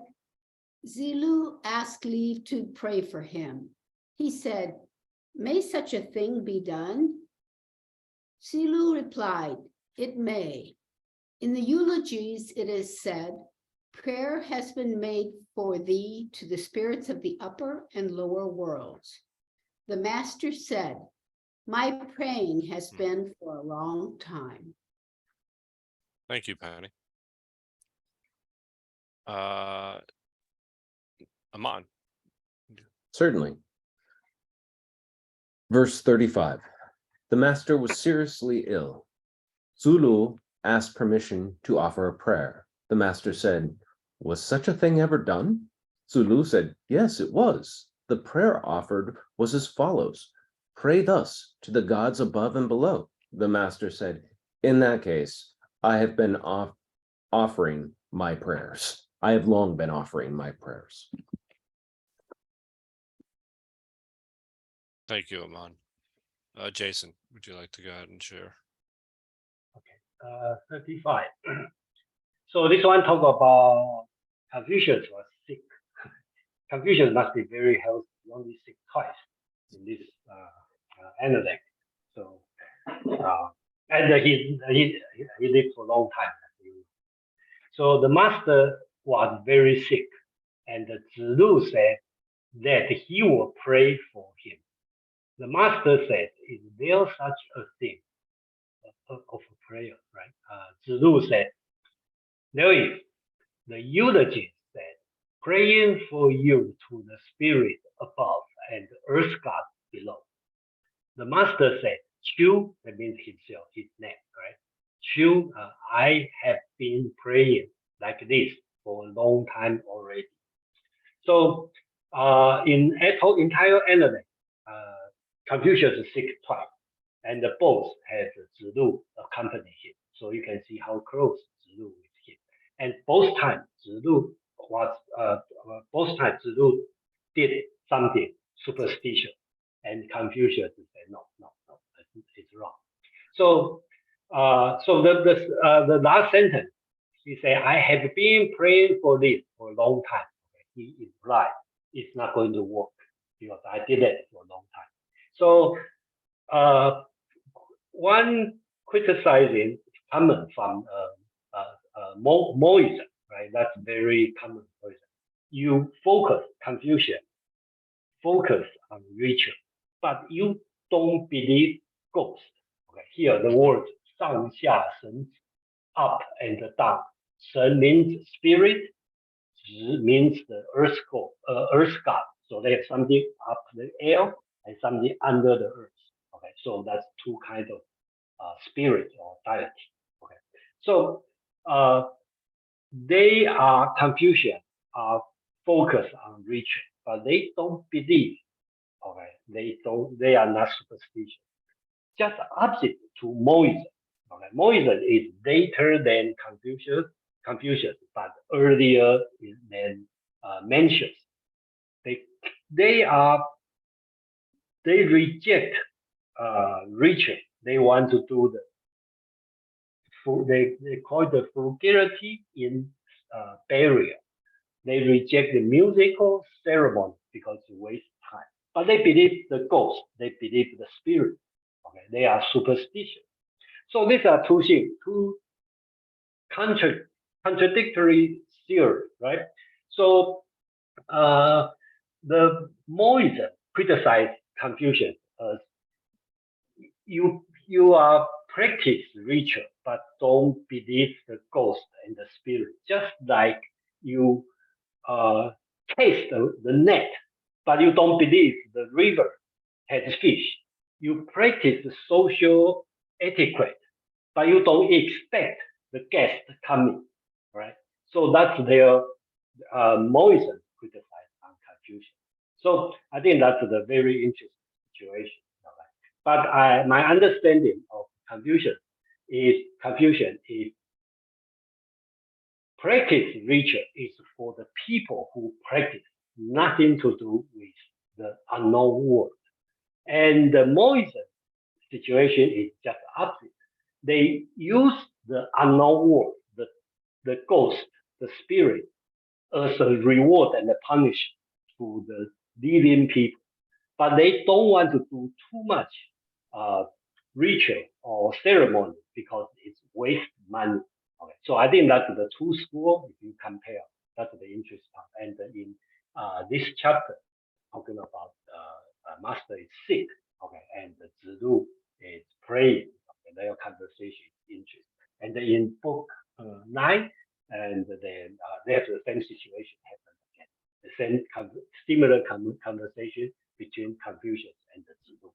Zilu asked leave to pray for him. He said, may such a thing be done? Silu replied, "It may. In the eulogies, it is said, prayer has been made for thee to the spirits of the upper and lower worlds." The master said, "My praying has been for a long time." Thank you, Penny. Aman. Certainly. Verse 35. The master was seriously ill. Zulu asked permission to offer a prayer. The master said, "Was such a thing ever done?" Zulu said, "Yes, it was. The prayer offered was as follows: pray thus to the gods above and below." The master said, "In that case, I have been offering my prayers. I have long been offering my prayers." Thank you, Aman. Jason, would you like to go ahead and share? 35. So this one talk about Confucius was sick. Confucius must be very healthy. He only sick twice in this analect. So and he lived for a long time. So the master was very sick, and Zilu said that he will pray for him. The master said, "Is there such a thing of a prayer?" Right? Zilu said, "There is." The eulogy said, "Praying for you to the spirit above and earth god below." The master said, "Chu," that means himself, his name, right? "Chu, I have been praying like this for a long time already." So in entire analect, Confucius is sick twice, and both had Zilu accompany him. So you can see how close Zilu is him. And both times Zilu did something superstitious, and Confucius said, "No, it's wrong." So the last sentence, he said, "I have been praying for this for a long time." He implied it's not going to work because I did it for a long time. So one criticizing common from Moism, right? That's very common. You focus, Confucius focus on ritual, but you don't believe ghosts. Okay, here the word 上下神, up and down. 神 means spirit, 直 means the earth god. So there's something up the air and something under the earth. Okay, so that's two kinds of spirit or deity. Okay, so they are Confucian are focused on ritual, but they don't believe. Okay, they are not superstitious. Just opposite to Moism. Okay, Moism is later than Confucius, but earlier than Mencius. They reject ritual. They want to do they call it the frugality in burial. They reject the musical ceremony because it wastes time. But they believe the ghost. They believe the spirit. Okay, they are superstitious. So these are two things, two contradictory theories, right? So the Moism criticized Confucius as you are practice ritual, but don't believe the ghost and the spirit. Just like you taste the net, but you don't believe the river has fish. You practice social etiquette, but you don't expect the guest coming, right? So that's their Moism criticized on Confucius. So I think that's a very interesting situation. But my understanding of Confucius is practice ritual is for the people who practice, nothing to do with the unknown world. And the Moism situation is just opposite. They use the unknown world, the ghost, the spirit, as a reward and a punishment to the living people. But they don't want to do too much ritual or ceremony because it's waste money. Okay, so I think that's the two schools. If you compare, that's the interest part. And in this chapter, talking about master is sick, okay, and the Zilu is praying, okay, their conversation is interest. And in book 9, and then they have the same situation happen again, the same similar conversation between Confucius and the Zilu.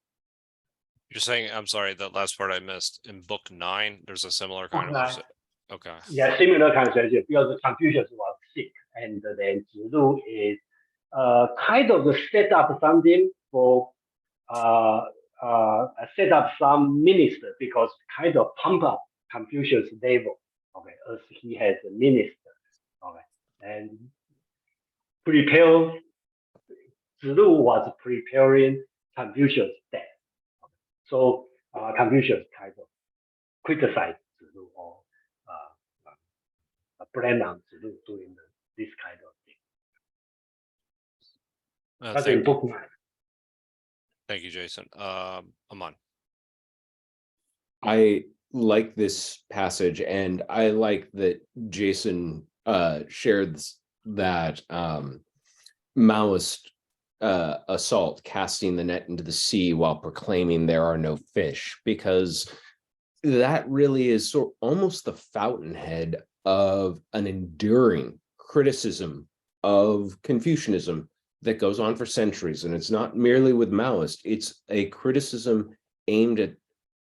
You're saying, I'm sorry, that last part I missed. In book 9, there's a similar kind Book of. 9. Okay. Yeah, similar conversation because Confucius was sick, and then Zilu is kind of set up something for set up some minister because kind of pump up Confucius' level, okay, as he has a minister, okay, and prepare Zilu was preparing Confucius' death. Okay. So Confucius kind of criticized Zilu or blame on Zilu doing this kind of thing. That's in book 9. Thank you, Jason. Aman. I like this passage, and I like that Jason shared that Maoist assault, casting the net into the sea while proclaiming there are no fish, because that really is almost the fountainhead of an enduring criticism of Confucianism that goes on for centuries. And it's not merely with Maoist, it's a criticism aimed at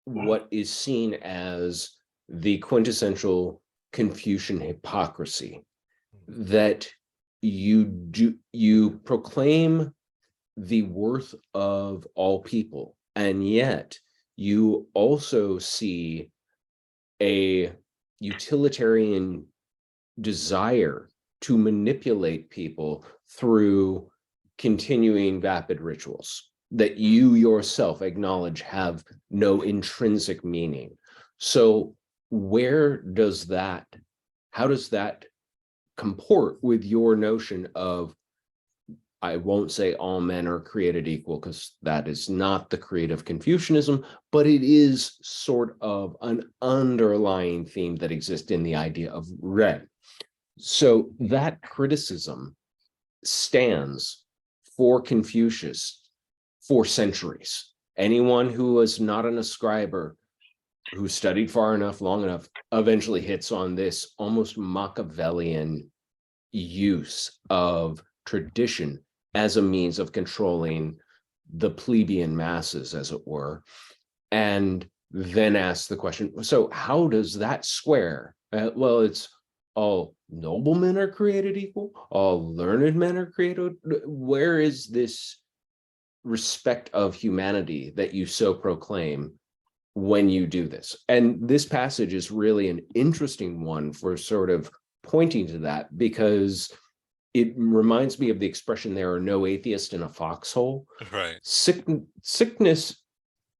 what is seen as the quintessential Confucian hypocrisy, that you proclaim the worth of all people, and yet you also see a utilitarian desire to manipulate people through continuing vapid rituals that you yourself acknowledge have no intrinsic meaning. So how does that comport with your notion of, I won't say all men are created equal, because that is not the creed of Confucianism, but it is sort of an underlying theme that exists in the idea of ren. So that criticism stands for Confucius for centuries. Anyone who was not an ascriber, who studied far enough, long enough, eventually hits on this almost Machiavellian use of tradition as a means of controlling the plebeian masses, as it were, and then asks the question, so how does that square? Well, it's all noblemen are created equal, all learned men are created. Where is this respect of humanity that you so proclaim when you do this? And this passage is really an interesting one for sort of pointing to that, because it reminds me of the expression, there are no atheists in a foxhole. Right. Sickness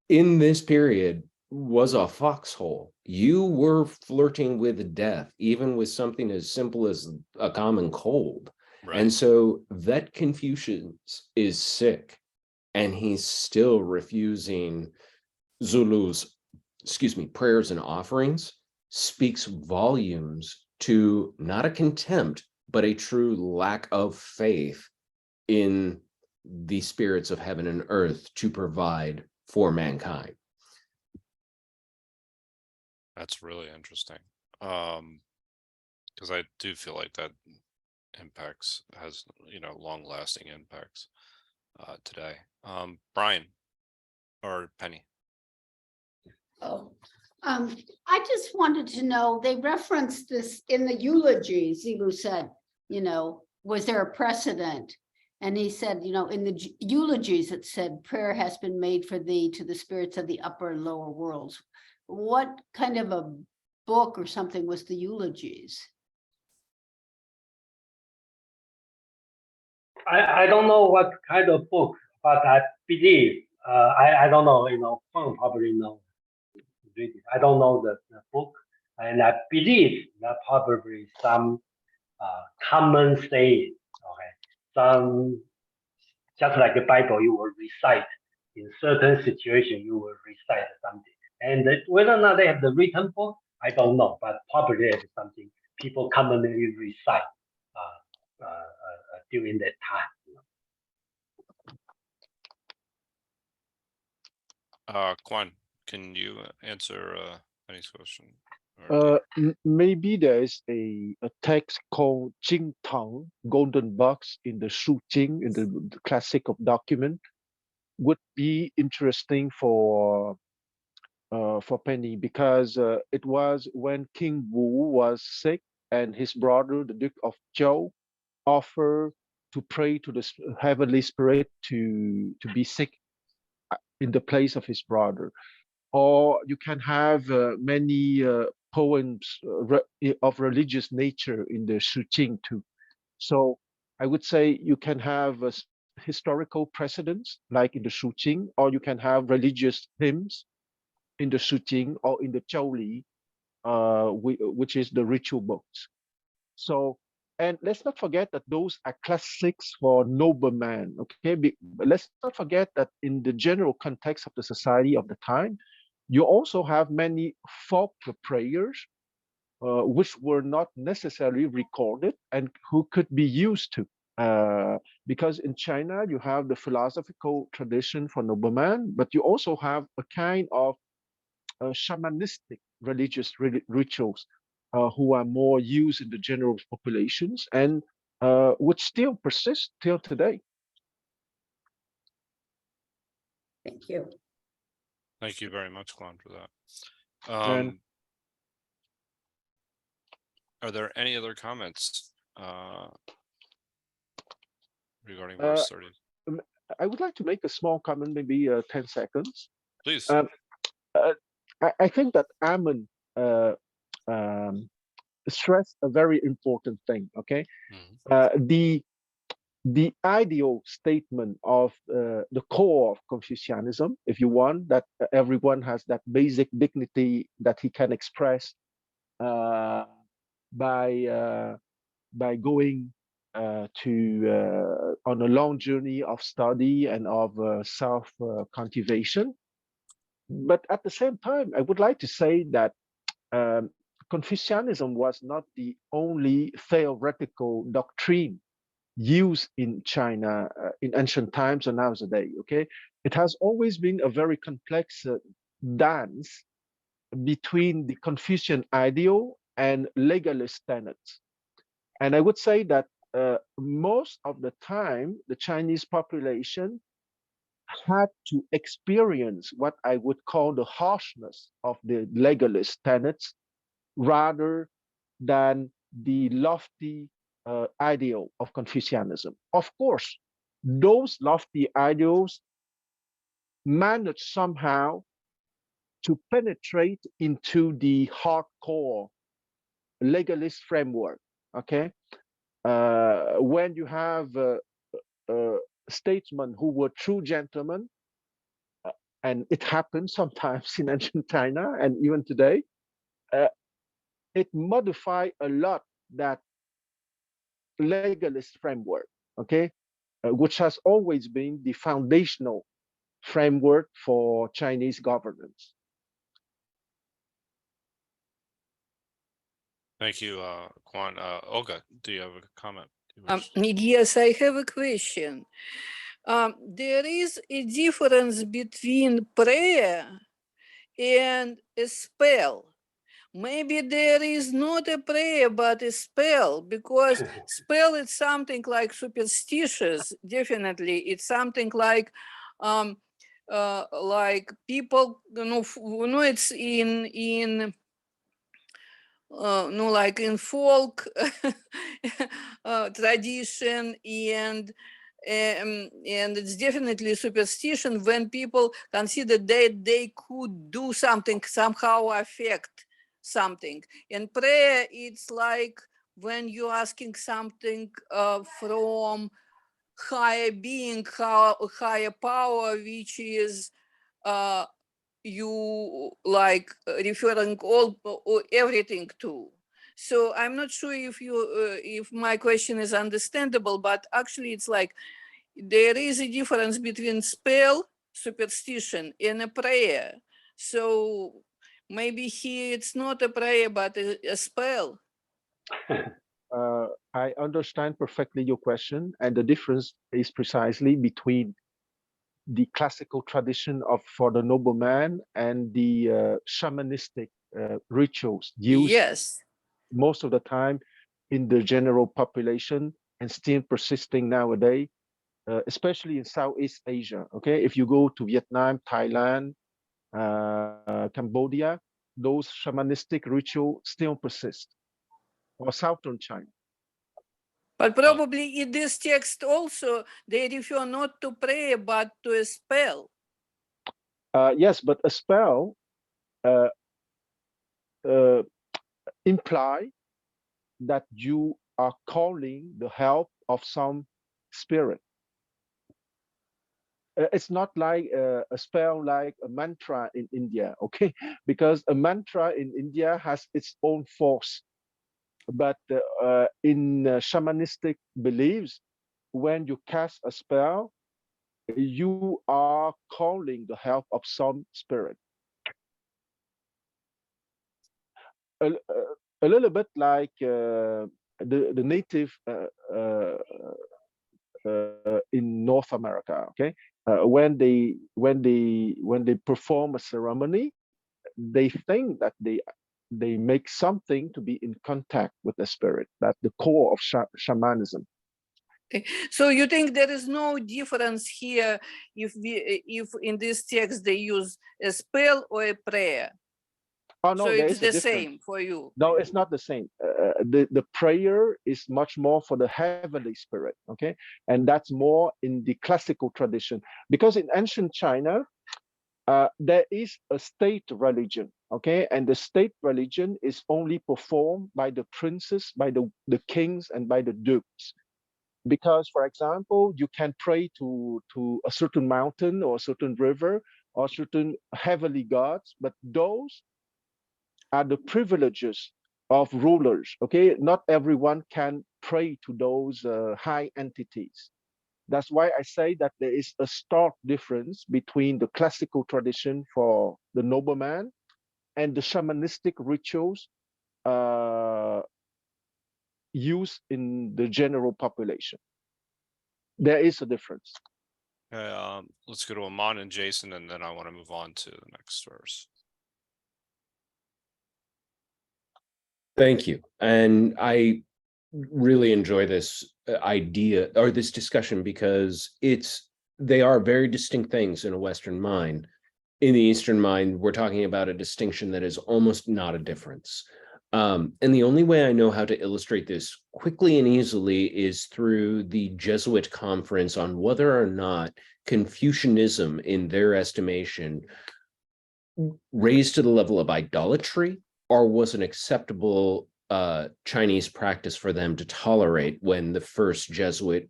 in this period was a foxhole. You were flirting with death, even with something as simple as a common cold. Right. And so that Confucius is sick, and he's still refusing Zulu's, prayers and offerings, speaks volumes to not a contempt, but a true lack of faith in the spirits of heaven and earth to provide for mankind. That's really interesting. Because I do feel like that has long-lasting impacts today. Brian or Penny. Oh, I just wanted to know, they referenced this in the eulogy. Zilu said, was there a precedent? And he said, in the eulogies, it said, prayer has been made for thee to the spirits of the upper and lower worlds. What kind of a book or something was the eulogies? I don't know what kind of book, but I believe, I don't know, Feng probably know. I don't know the book, and I believe that probably some common saying, okay, some, just like the Bible, you will recite in certain situation you will recite something. And whether or not they have the written book, I don't know, but probably it's something people commonly recite during that time. Quan, can you answer Penny's question? Or Maybe there is a text called Jing Tang, Golden Box in the Shu Jing, in the classic of document, would be interesting for Penny, because it was when King Wu was sick and his brother, the Duke of Zhou, offered to pray to the heavenly spirit to be sick in the place of his brother. Or you can have many poems of religious nature in the Shu Jing too. So I would say you can have historical precedents like in the Shu Jing, or you can have religious hymns in the Shu Jing or in the Zhou Li, which is the ritual books. So, and let's not forget that those are classics for noblemen. Okay, but let's not forget that in the general context of the society of the time, you also have many folk prayers, which were not necessarily recorded and who could be used to. Because in China, you have the philosophical tradition for noblemen, but you also have a kind of shamanistic religious rituals who are more used in the general populations and which still persist till today. Thank you. thank you very much, Quan, for that. And Are there any other comments regarding verse 30? I would like to make a small comment, maybe 10 seconds. Please. I think that Ammon stressed a very important thing. Okay, the ideal statement of the core of Confucianism, if you want, that everyone has that basic dignity that he can express by going on a long journey of study and of self cultivation. But at the same time, I would like to say that Confucianism was not the only theoretical doctrine used in China in ancient times and nowadays. Okay, it has always been a very complex dance between the Confucian ideal and legalist tenets. And I would say that most of the time, the Chinese population had to experience what I would call the harshness of the legalist tenets rather than the lofty ideal of Confucianism. Of course, those lofty ideals managed somehow to penetrate into the hardcore legalist framework. Okay, when you have statesmen who were true gentlemen, and it happens sometimes in ancient China and even today, it modified a lot that legalist framework, okay, which has always been the foundational framework for Chinese governance. Thank you, Quan. Olga, do you have a comment? Yes, I have a question. There is a difference between prayer and a spell. Maybe there is not a prayer, but a spell, because spell is something like superstitious. Definitely, it's something like people, it's in like in folk tradition, and it's definitely superstition when people consider that they could do something, somehow affect something. And prayer, it's like when you're asking something from higher being, higher power, which is you like referring everything to. So I'm not sure if my question is understandable, but actually it's like there is a difference between spell, superstition in a prayer. So maybe here it's not a prayer, but a spell. I understand perfectly your question, and the difference is precisely between the classical tradition of for the nobleman and the shamanistic rituals used Yes. most of the time in the general population and still persisting nowadays, especially in Southeast Asia. Okay, if you go to Vietnam, Thailand, Cambodia, those shamanistic rituals still persist, or Southern China. But probably in this text also, they refer not to prayer, but to a spell. Yes, but a spell uh, imply that you are calling the help of some spirit. It's not like a spell like a mantra in India, okay? Because a mantra in India has its own force. But in shamanistic beliefs, when you cast a spell, you are calling the help of some spirit. A, a little bit like the native in North America. Okay, when they perform a ceremony, they think that they make something to be in contact with the spirit. That's the core of shamanism. So you think there is no difference here if in this text they use a spell or a prayer? Oh no, so there it's is a the difference. same for you. No, it's not the same. The prayer is much more for the heavenly spirit, okay, and that's more in the classical tradition. Because in ancient China, there is a state religion, okay, and the state religion is only performed by the princes, by the kings, and by the dukes. Because, for example, you can pray to a certain mountain or a certain river or certain heavenly gods, but those are the privileges of rulers. Okay, not everyone can pray to those high entities. That's why I say that there is a stark difference between the classical tradition for the nobleman and the shamanistic rituals used in the general population. There is a difference. Let's go to Aman and Jason, and then I want to move on to the next verse. Thank you. And I really enjoy this idea or this discussion because they are very distinct things in a Western mind. In the Eastern mind, we're talking about a distinction that is almost not a difference. And the only way I know how to illustrate this quickly and easily is through the Jesuit conference on whether or not Confucianism, in their estimation, raised to the level of idolatry or was an acceptable Chinese practice for them to tolerate when the first Jesuit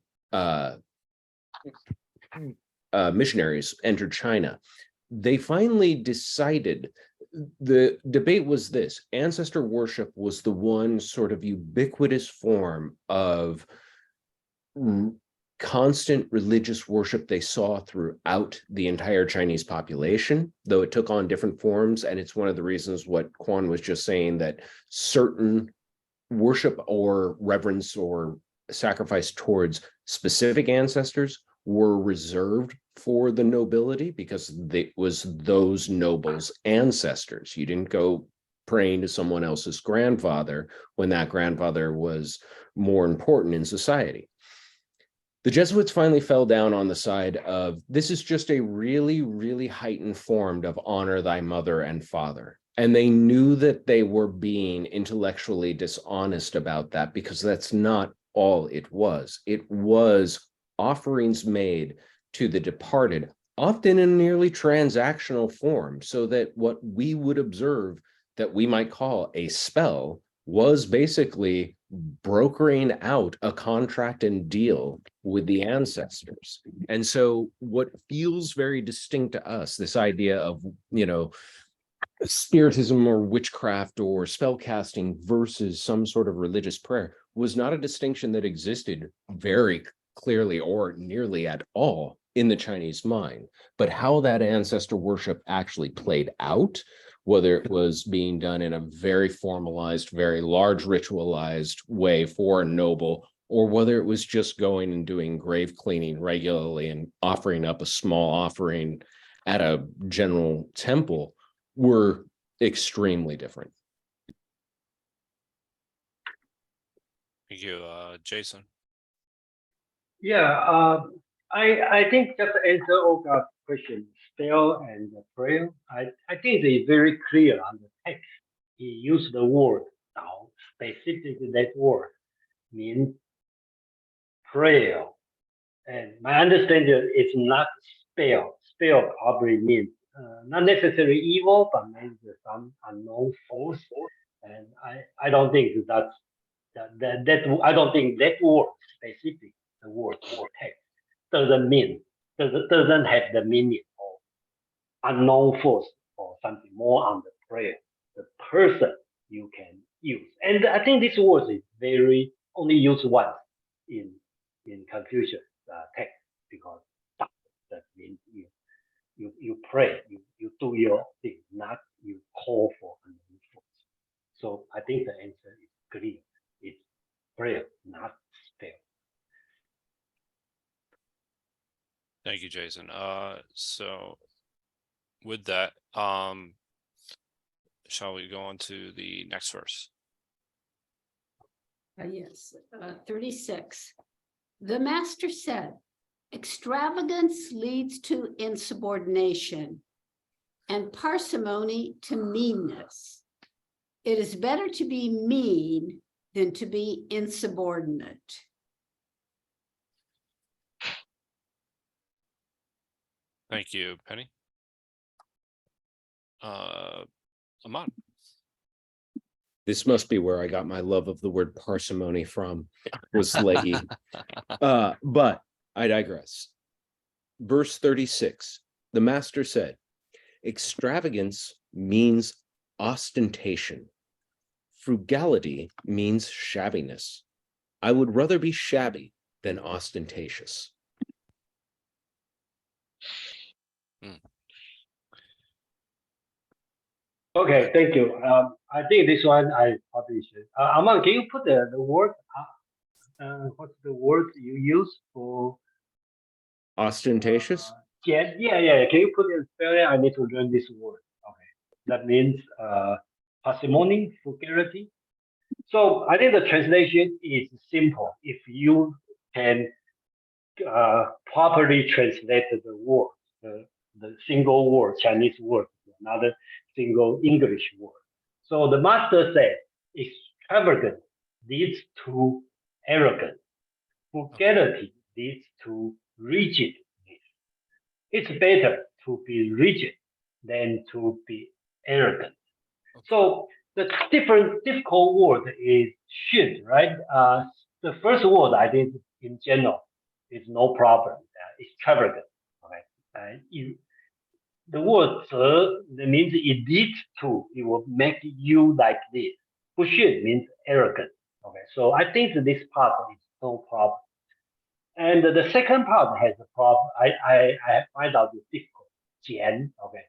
missionaries entered China. They finally decided, the debate was this: ancestor worship was the one sort of ubiquitous form of constant religious worship they saw throughout the entire Chinese population, though it took on different forms. And it's one of the reasons what Quan was just saying, that certain worship or reverence or sacrifice towards specific ancestors were reserved for the nobility because it was those nobles' ancestors. You didn't go praying to someone else's grandfather when that grandfather was more important in society. The Jesuits finally fell down on the side of, this is just a really, really heightened form of honor thy mother and father. And they knew that they were being intellectually dishonest about that, because that's not all it was. It was offerings made to the departed, often in nearly transactional form, so that what we would observe that we might call a spell was basically brokering out a contract and deal with the ancestors. And so what feels very distinct to us, this idea of, spiritism or witchcraft or spell casting versus some sort of religious prayer, was not a distinction that existed very clearly or nearly at all in the Chinese mind. But how that ancestor worship actually played out, whether it was being done in a very formalized, very large ritualized way for a noble, or whether it was just going and doing grave cleaning regularly and offering up a small offering at a general temple, were extremely different. Thank you, Jason. Yeah, I think just to answer Olga's question, spell and prayer, I think it's very clear on the text. He used the word now, specifically that word means prayer. And my understanding is not spell. Spell probably means not necessarily evil, but maybe some unknown force. And I don't think that's that I don't think that word specific, the word in the text doesn't have the meaning of unknown force or something more on the prayer, the person you can use. And I think this word is very only used once in Confucius text, because that means you pray, you do your thing, not you call for unknown force. So I think the answer is clear. It's prayer, not spell. Thank you, Jason. So with that, shall we go on to the next verse? Yes, 36. The master said, extravagance leads to insubordination and parsimony to meanness. It is better to be mean than to be insubordinate. Thank you, Penny. Ahmad. This must be where I got my love of the word parsimony from, was Leahy. But I digress. Verse 36, the master said, extravagance means ostentation. Frugality means shabbiness. I would rather be shabby than ostentatious. Okay, thank you. I think this one I probably should. Aman, can you put the word? What's the word you use for Ostentatious? Yeah. Can you put it in spelling? I need to learn this word. Okay, that means parsimony, frugality. So I think the translation is simple. If you can properly translate the word, the single word, Chinese word, to another single English word. So the master said, extravagant leads to arrogance. Frugality leads to rigidness. It's better to be rigid than to be arrogant. So the difficult word is should, right? The first word I think in general is no problem. Extravagant. Okay. The word that means it leads to, it will make you like this. Should means arrogant. Okay. So I think this part is no problem. And the second part has a problem. I find out the difficult. Jian. Okay.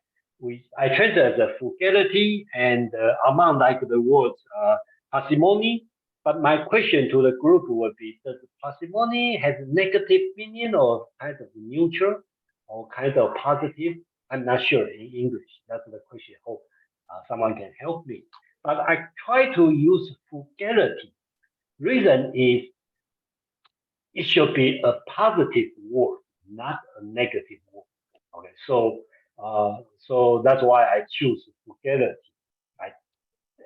I translate the frugality and amount like the words parsimony. But my question to the group would be: does parsimony have negative meaning or kind of neutral or kind of positive? I'm not sure in English. That's the question. Hope someone can help me. But I try to use frugality. Reason is it should be a positive word, not a negative word. Okay, so that's why I choose frugality. Right?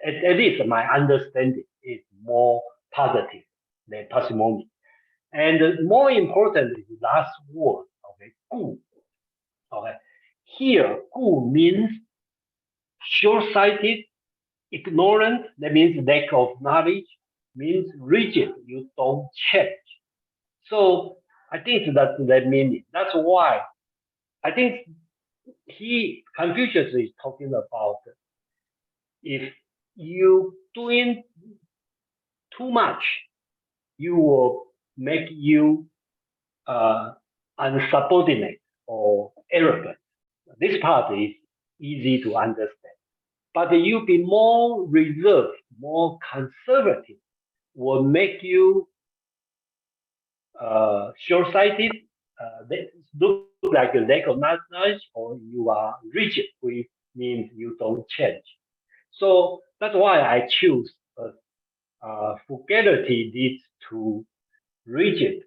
At least my understanding is more positive than parsimony. And more important is the last word. Okay, gu. Okay, here gu means short-sighted, ignorant. That means lack of knowledge. Means rigid. You don't change. So I think that's the meaning. That's why I think Confucius is talking about if you doing too much, you will make you unsubordinate or arrogant. This part is easy to understand. But you be more reserved, more conservative, will make you short-sighted, look like a lack of knowledge, or you are rigid, which means you don't change. So that's why I choose frugality leads to rigidness.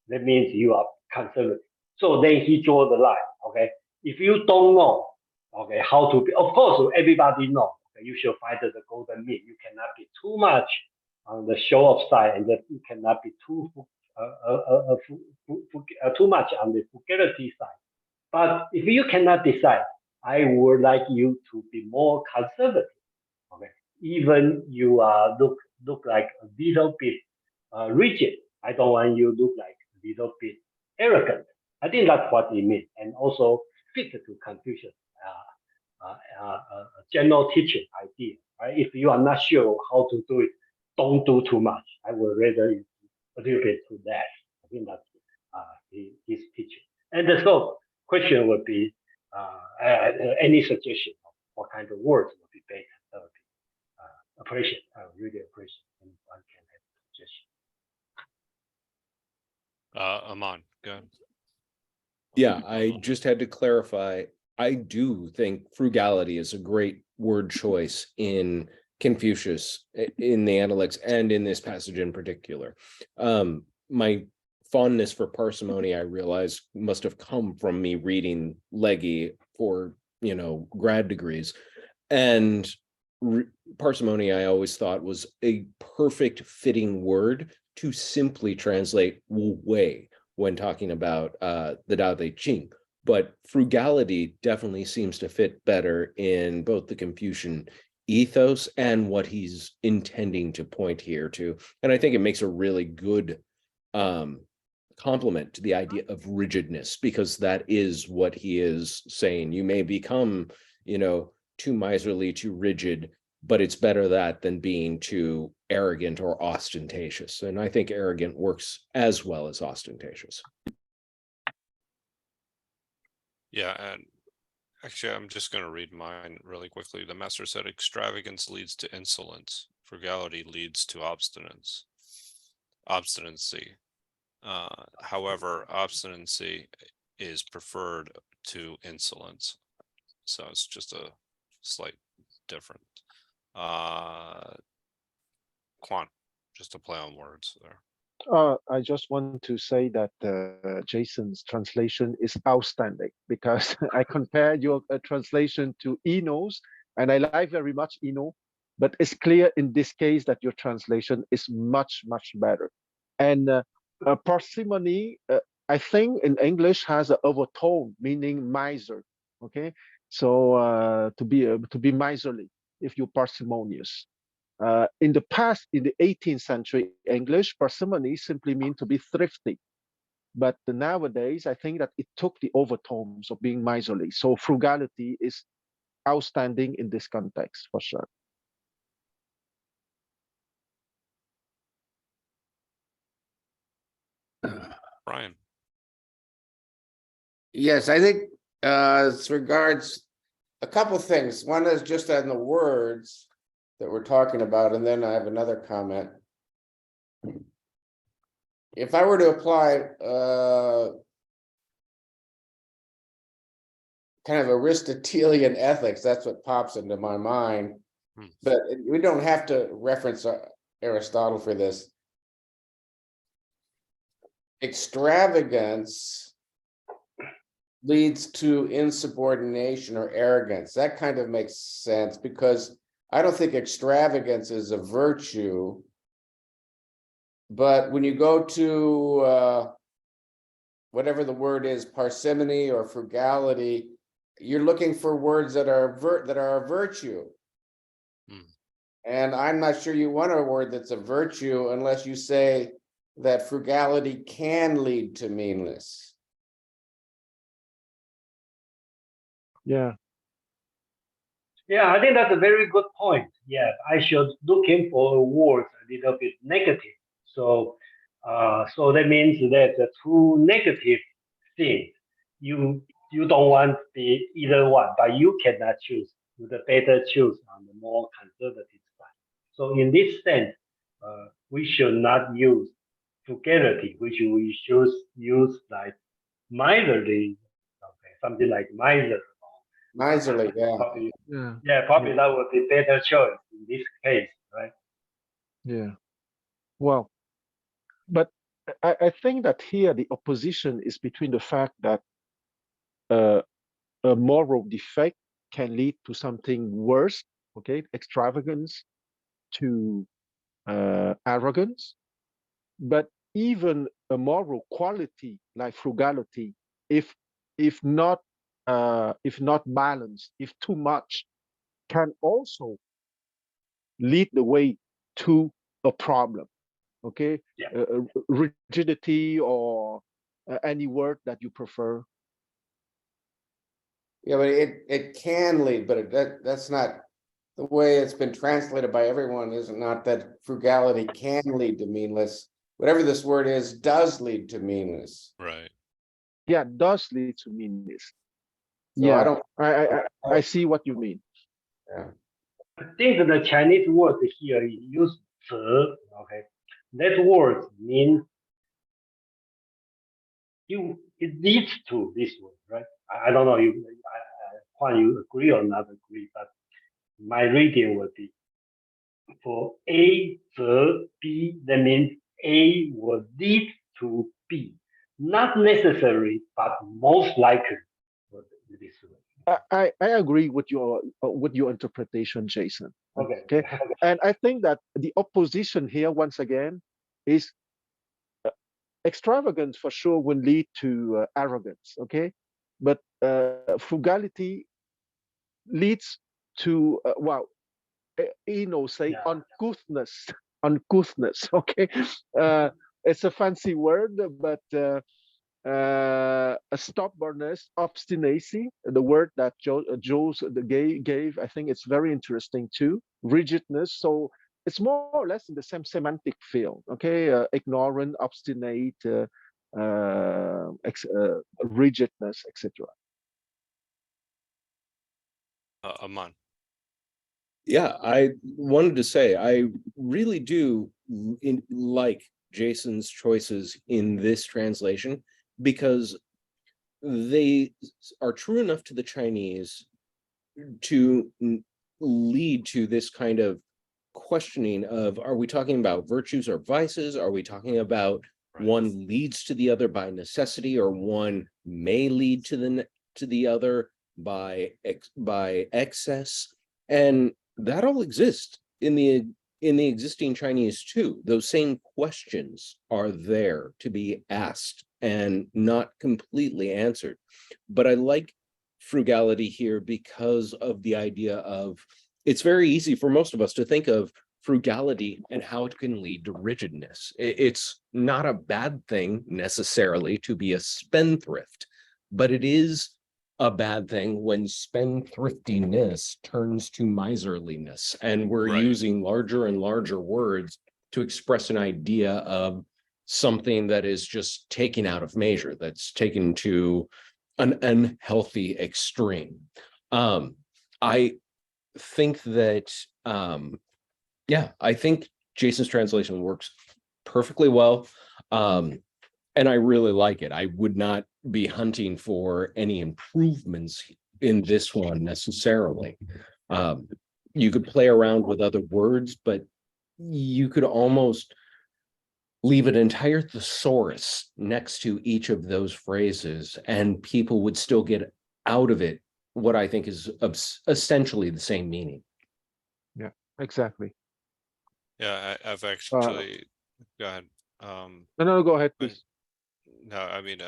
That means you are conservative. So then he draw the line. Okay, if you don't know, okay, how to be, of course, everybody know. Okay? You should find the golden mean. You cannot be too much on the show off side, and you cannot be too much on the frugality side. But if you cannot decide, I would like you to be more conservative. Okay, even you look like a little bit rigid. I don't want you to look like a little bit arrogant. I think that's what it means, and also fit to Confucius general teaching idea. Right? If you are not sure how to do it, don't do too much. I would rather you do a little bit too less. I think that's his teaching. And so, question would be any suggestion of what kind of words would be better? Appreciate. I really appreciate anyone can have a suggestion. Aman, go ahead. Yeah, I just had to clarify. I do think frugality is a great word choice in Confucius, in the Analects, and in this passage in particular. My fondness for parsimony, I realize, must have come from me reading Leggy for, grad degrees. And parsimony, I always thought, was a perfect fitting word to simply translate wu wei when talking about the Tao Te Ching. But frugality definitely seems to fit better in both the Confucian ethos and what he's intending to point here to. And I think it makes a really good complement to the idea of rigidness, because that is what he is saying. You may become, too miserly, too rigid, but it's better that than being too arrogant or ostentatious. And I think arrogant works as well as ostentatious. Yeah, and actually, I'm just going to read mine really quickly. The master said, extravagance leads to insolence. Frugality leads to obstinacy. However, obstinacy is preferred to insolence. So it's just a slight difference. Quan, just a play on words there. I just want to say that Jason's translation is outstanding, because I compared your translation to Eno's, and I like very much Eno, but it's clear in this case that your translation is much, much better. And parsimony, I think in English has an overtone, meaning miser. Okay, so to be miserly if you're parsimonious. In the past, in the 18th century English, parsimony simply means to be thrifty. But nowadays, I think that it took the overtones of being miserly. So frugality is outstanding in this context, for sure. Brian. Yes, I think as regards a couple things. One is just on the words that we're talking about, and then I have another comment. If I were to apply kind of Aristotelian ethics, that's what pops into my mind. But we don't have to reference Aristotle for this. Extravagance leads to insubordination or arrogance. That kind of makes sense, because I don't think extravagance is a virtue. But when you go to whatever the word is, parsimony or frugality, you're looking for words that are a virtue. And I'm not sure you want a word that's a virtue unless you say that frugality can lead to meanness. Yeah. Yeah, I think that's a very good point. Yeah, I should looking for words a little bit negative. So, so that means that the too negative things. You don't want the either one, but you cannot choose. You the better choose on the more conservative side. So in this sense, we should not use frugality, which we should use like miserly, okay, something like miser. Miserly, yeah. Probably, Yeah. yeah, probably that would be better choice in this case, right? Yeah. Well, but I think that here the opposition is between the fact that uh, a moral defect can lead to something worse, okay, extravagance, to arrogance, but even a moral quality like frugality, if if not if not balanced, if too much, can also lead the way to a problem. Okay, Yeah. rigidity or any word that you prefer. Yeah, but it can lead, but that's not the way it's been translated by everyone, is it not that frugality can lead to meanness? Whatever this word is, does lead to meanness. Right. Yeah, does lead to meanness. So I Yeah, don't, I see what you mean. yeah. I think the Chinese word here use 则, okay. That word means it leads to this word, right? I don't know if Juan, you agree or not agree, but my reading would be for A 则 B, that means A will lead to B. Not necessary, but most likely would be this way. I agree with your interpretation, Jason. Okay. Okay, and I think that the opposition here once again is extravagance for sure will lead to arrogance. Okay, but frugality leads to say Yeah. uncouthness. Uncouthness. Okay, it's a fancy word, but a stubbornness, obstinacy, the word that Joe's gave, I think it's very interesting too. Rigidness. So it's more or less in the same semantic field. Okay, ignorant, obstinate, rigidness, etc. Aman. Yeah, I wanted to say I really do like Jason's choices in this translation because they are true enough to the Chinese to lead to this kind of questioning of, are we talking about virtues or vices? Are we talking about Right. one leads to the other by necessity, or one may lead to the other by excess? And that all exists in the existing Chinese too. Those same questions are there to be asked and not completely answered. But I like frugality here because of the idea of, it's very easy for most of us to think of frugality and how it can lead to rigidness. It's not a bad thing necessarily to be a spendthrift, but it is a bad thing when spendthriftiness turns to miserliness, and we're Right. using larger and larger words to express an idea of something that is just taken out of measure, that's taken to an unhealthy extreme. I think that I think Jason's translation works perfectly well. And I really like it. I would not be hunting for any improvements in this one necessarily. You could play around with other words, but you could almost leave an entire thesaurus next to each of those phrases, and people would still get out of it what I think is essentially the same meaning. Yeah, exactly. Yeah, I've actually go ahead. No, go ahead, please. No, I mean,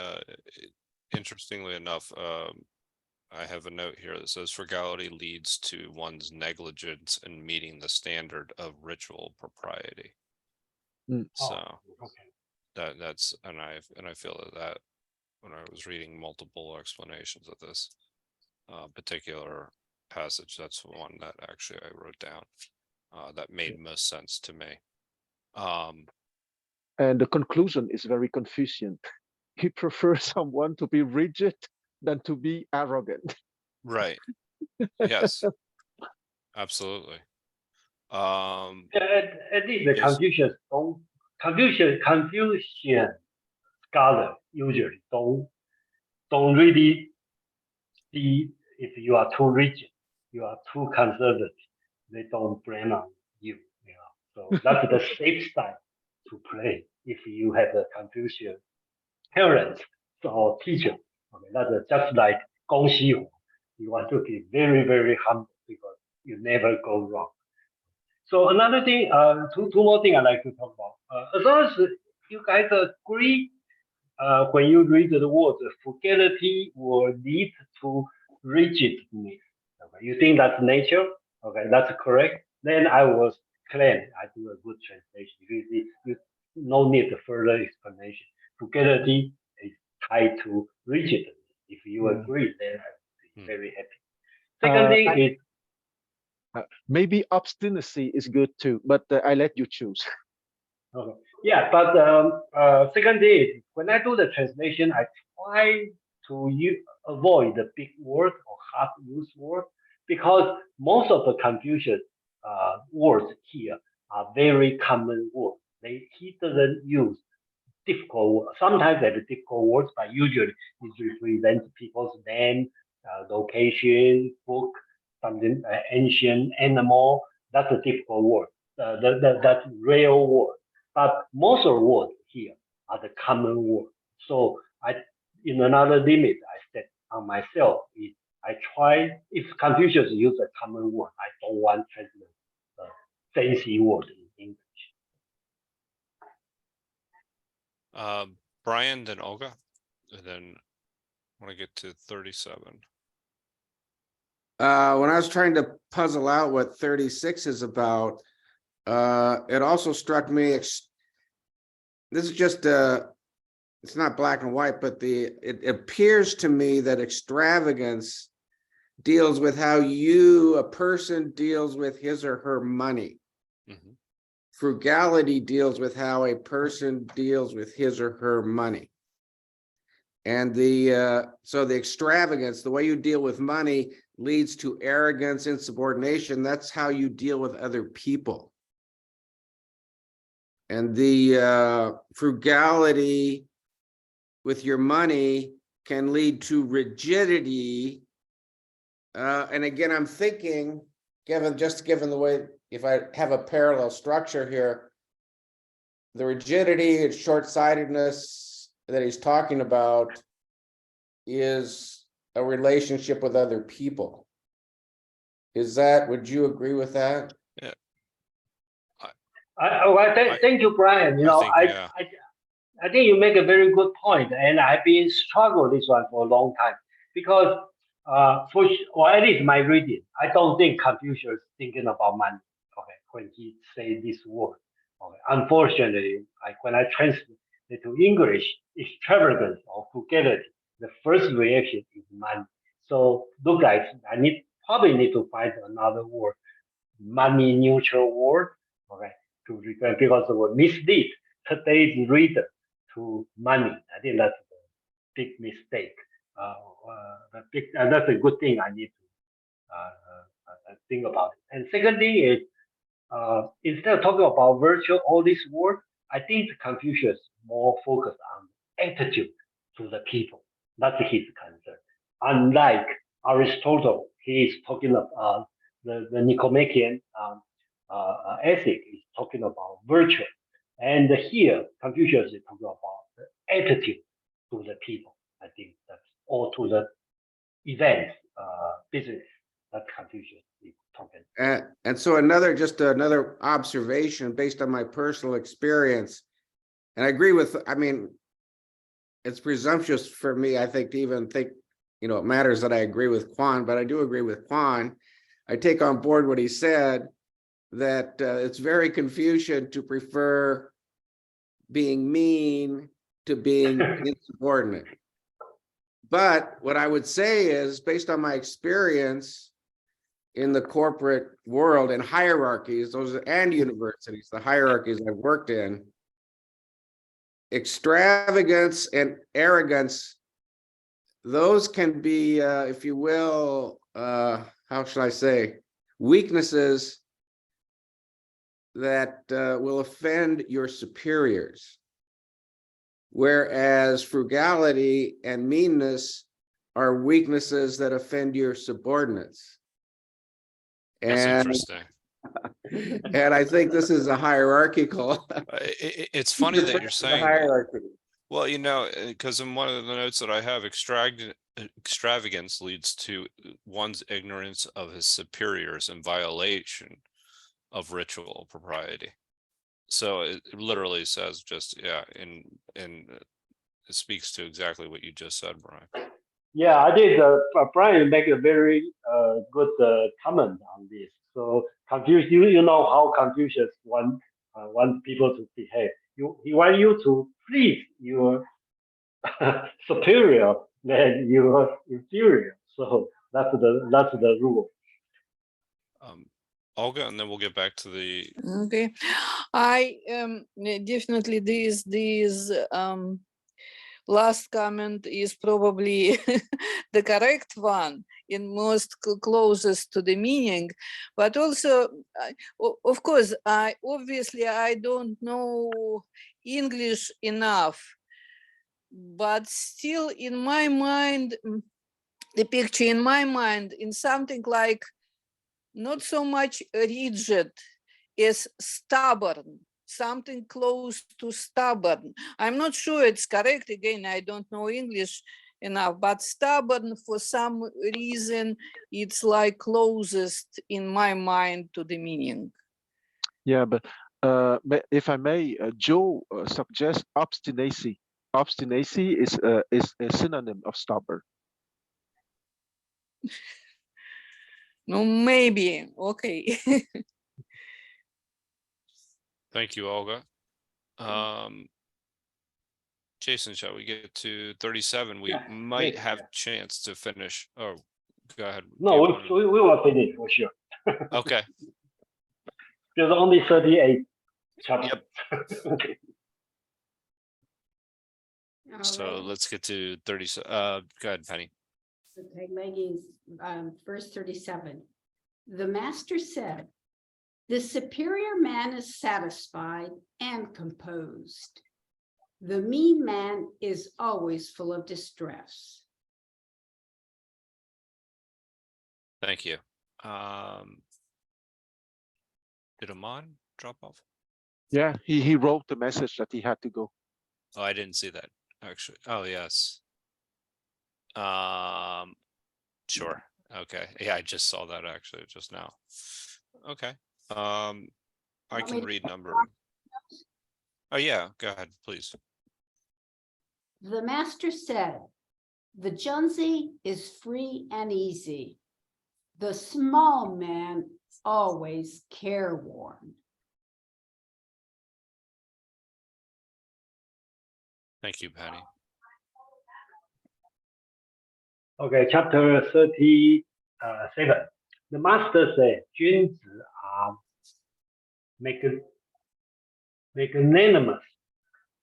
interestingly enough, I have a note here that says frugality leads to one's negligence in meeting the standard of ritual propriety. Mm. So Okay. that's and I feel that when I was reading multiple explanations of this particular passage, that's the one that actually I wrote down. That made most sense to me. And the conclusion is very Confucian. he prefers someone to be rigid than to be arrogant. Right. Yes, absolutely. At least the Yes. Confucian scholar usually don't really see if you are too rigid, you are too conservative. They don't blame on you. So that's the safe side to play if you have a Confucian parents or teacher. Okay, that's just like Gong Xi. You want to be very, very humble because you never go wrong. So another thing, two more things I'd like to talk about. As long as you guys agree, when you read the word frugality will lead to rigidness. Okay, you think that's nature? Okay, that's correct. Then I was claim I do a good translation. You no need further explanation. Frugality is tied to rigidness. If you Yeah. agree, then I would be Hmm. very happy. Second thing is Maybe obstinacy is good too, but I let you choose. okay. Yeah, but second thing is when I do the translation, I try to avoid the big word or half used word because most of the Confucius words here are very common words. He doesn't use difficult words. Sometimes they're difficult words, but usually it represents people's name, location, book, something ancient animal. That's a difficult word. That's real word. But most of the words here are the common words. So in another limit, I set on myself is I try, if Confucius use a common word, I don't want to translate fancy word in English. Brian, then Olga, and then when I get to 37. When I was trying to puzzle out what 36 is about, it also struck me, this is just it's not black and white, but it appears to me that extravagance deals with how a person deals with his or her money. Mhm. Frugality deals with how a person deals with his or her money. And so the extravagance, the way you deal with money leads to arrogance, insubordination. That's how you deal with other people. And the frugality with your money can lead to rigidity. And again, I'm thinking, given the way, if I have a parallel structure here, the rigidity and short-sightedness that he's talking about is a relationship with other people. Would you agree with that? Yeah. Thank you, Brian. I think, yeah. I think you make a very good point, and I've been struggling this one for a long time because, or at least my reading, I don't think Confucius is thinking about money. Okay, when he say this word. Okay, unfortunately, when I translate it to English, extravagance or frugality, the first reaction is money. So look, guys, probably need to find another word, money neutral word. Okay, to refer because it will mislead today's reader to money. I think that's a big mistake. That's a good thing I need to think about it. And second thing is, instead of talking about virtue, all these words, I think Confucius more focused on attitude to the people. That's his concern. Unlike Aristotle, he is talking about the Nicomachean ethic is talking about virtue. And here, Confucius is talking about the attitude to the people. I think that's all to the events, business that Confucius is talking. And so another observation based on my personal experience, and I agree with, I mean, it's presumptuous for me, I think, to even think, it matters that I agree with Quan, but I do agree with Quan. I take on board what he said, that it's very Confucian to prefer being mean to being insubordinate. But what I would say is, based on my experience in the corporate world and hierarchies, and universities, the hierarchies I've worked in, extravagance and arrogance, those can be, if you will, how should I say, weaknesses that will offend your superiors. Whereas frugality and meanness are weaknesses that offend your subordinates. That's And, interesting. and I think this is a hierarchical. It's funny that you're saying that. hierarchy. Well, you know, because in one of the notes that I have, extravagance leads to one's ignorance of his superiors and violation of ritual propriety. So it literally says just, yeah, and it speaks to exactly what you just said, Brian. Yeah, I did. Brian make a very good comment on this. So Confucius, you know how Confucius want people to behave. He want you to please your superior than your inferior. So that's the rule. Olga, and then we'll get back to the. Okay, I definitely this last comment is probably the correct one in most closest to the meaning, but also of course I don't know English enough, but still in my mind, the picture in my mind in something like not so much rigid as stubborn, something close to stubborn. I'm not sure it's correct. Again, I don't know English enough, but stubborn for some reason, it's like closest in my mind to the meaning. Yeah, but if I may, Joe suggests obstinacy. Obstinacy is a synonym of stubborn. No, maybe. Okay. Thank you, Olga. Jason, shall we get to 37? We might have chance to finish. Oh, go ahead. No, we will finish for sure. Okay. There's only 38 chapters. Yep. So All right. let's get to 30. Go ahead, Penny. Okay, Maggie's verse 37. The master said, the superior man is satisfied and composed. The mean man is always full of distress. Thank you. Did Amon drop off? Yeah, he wrote the message that he had to go. Oh, I didn't see that actually. Oh, yes. Sure. Okay. Yeah, I just saw that actually just now. Okay. I can read number. Oh yeah, go ahead, please. The master said, the Junzi is free and easy. The small man always careworn. Thank you, Penny. Okay, chapter 37. The master said, 君子 are magnanimous,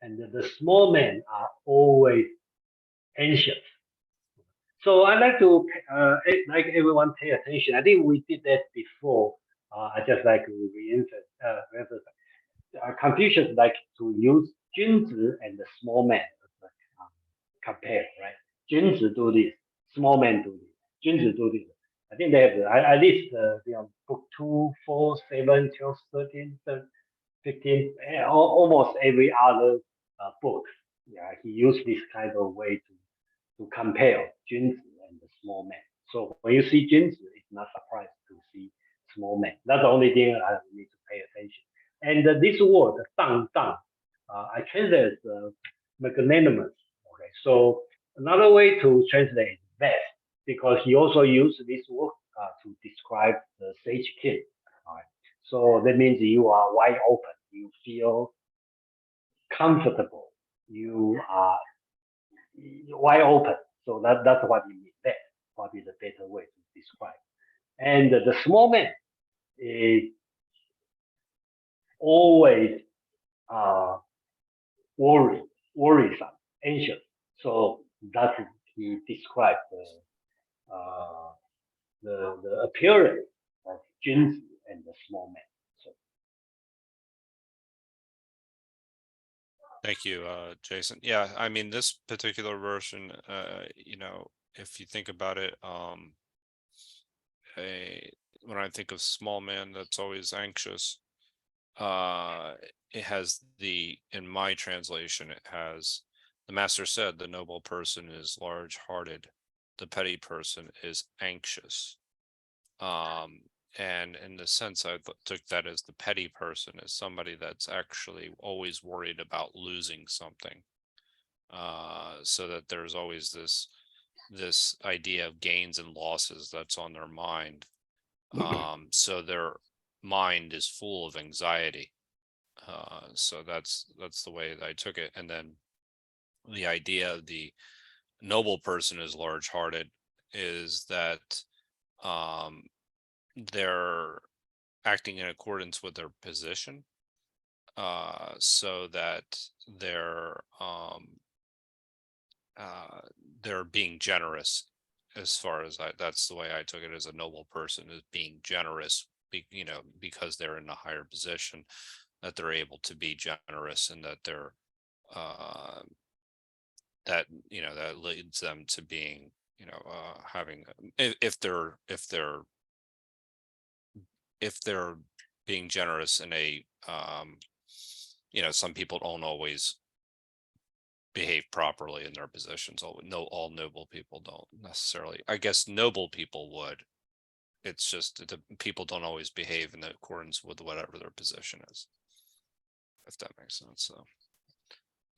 and the small men are always anxious. So I like to like everyone pay attention. I think we did that before. I just like to re-emphasize. Confucius like to use 君子 and the small man compare, right? 君子 do this, small man do this. 君子 do this. I think they have at least book 2, 4, 7, 12, 13, 15, almost every other book. Yeah, he used this kind of way to compare 君子 and the small man. So when you see 君子, it's not surprised to see small man. That's the only thing I need to pay attention. And this word 当当, I translate as magnanimous. Okay, so another way to translate is best, because he also used this word to describe the sage king. All right, so that means you are wide open. You feel comfortable. You are wide open. So that's what it means. That probably the better way to describe. And the small man is always worried. worrisome, anxious. So that is, he described the appearance of Junzi and the small man. So Thank you, Jason. Yeah, I mean, this particular version, if you think about it, when I think of small man, that's always anxious. It has in my translation, it has, the master said, the noble person is large-hearted, the petty person is anxious. And in the sense, I took that as the petty person as somebody that's actually always worried about losing something. So that there's always this idea of gains and losses that's on their mind. So their mind is full of anxiety. So that's the way that I took it. And then the idea of the noble person is large-hearted is that they're acting in accordance with their position, so that they're being generous. As far as that's the way I took it, as a noble person is being generous, because they're in a higher position, that they're able to be generous, and that they're that leads them to being, having, if they're being generous in a, some people don't always behave properly in their positions. All noble people don't necessarily. I guess noble people would. It's just the people don't always behave in accordance with whatever their position is, if that makes sense. So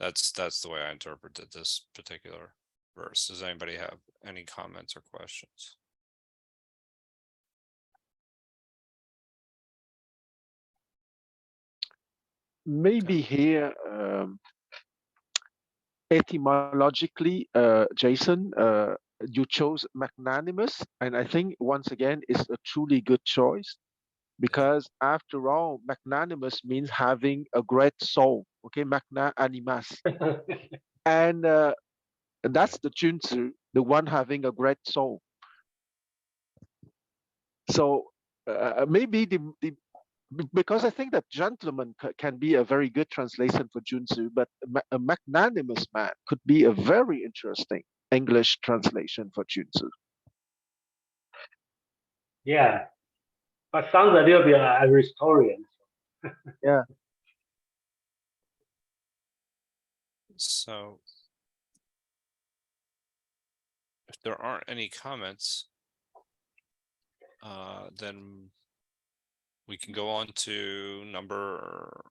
that's the way I interpreted this particular verse. Does anybody have any comments or questions? Maybe here, etymologically, Jason, you chose magnanimous, and I think once again it's a truly good choice, because after all, magnanimous means having a great soul. Okay, magna animas, and that's the Junzi, the one having a great soul. So maybe because I think that gentleman can be a very good translation for Junzi, but a magnanimous man could be a very interesting English translation for Junzi. yeah, but sounds a little bit Aristotelian. Yeah. So if there aren't any comments, then we can go on to number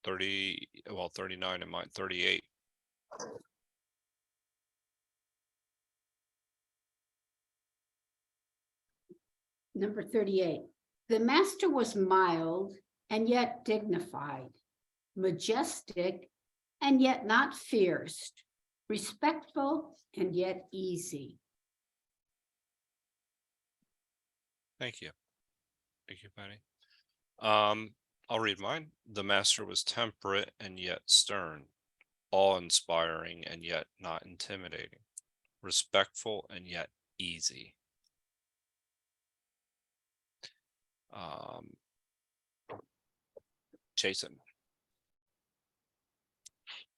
30, 39 and mine, 38. Number 38. The master was mild and yet dignified, majestic and yet not fierce, respectful and yet easy. Thank you. Thank you, Patty. I'll read mine. The master was temperate and yet stern, awe-inspiring and yet not intimidating, respectful and yet easy. Jason.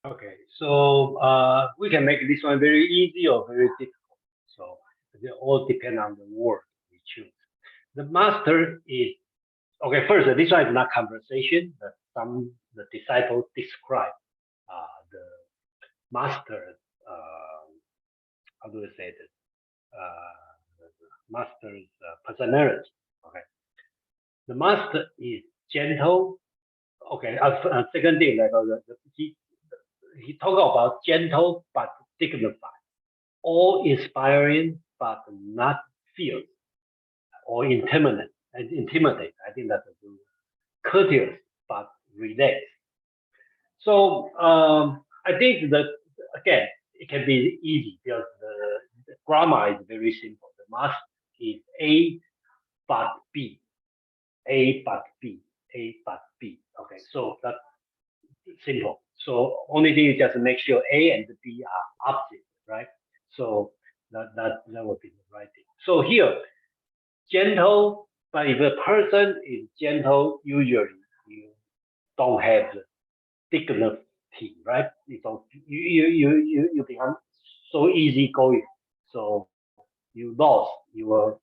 Okay, so we can make this one very easy or very difficult. So they all depend on the word we choose. The master is, okay, first, this one is not conversation, but the disciples describe the master, how do we say this? The master's personality. Okay, the master is gentle. Okay, second thing, like he talk about gentle but dignified, awe-inspiring but not fierce or intimidate. I think that's a good. Courteous but relaxed. So I think that again it can be easy because the grammar is very simple. The must is A but B, A but B, A but B. Okay, so that's simple. So only thing is just make sure A and B are opposite, right? So that would be the right thing. So here, gentle, but if a person is gentle, usually you don't have the dignity, right? You become so easygoing. So you lost your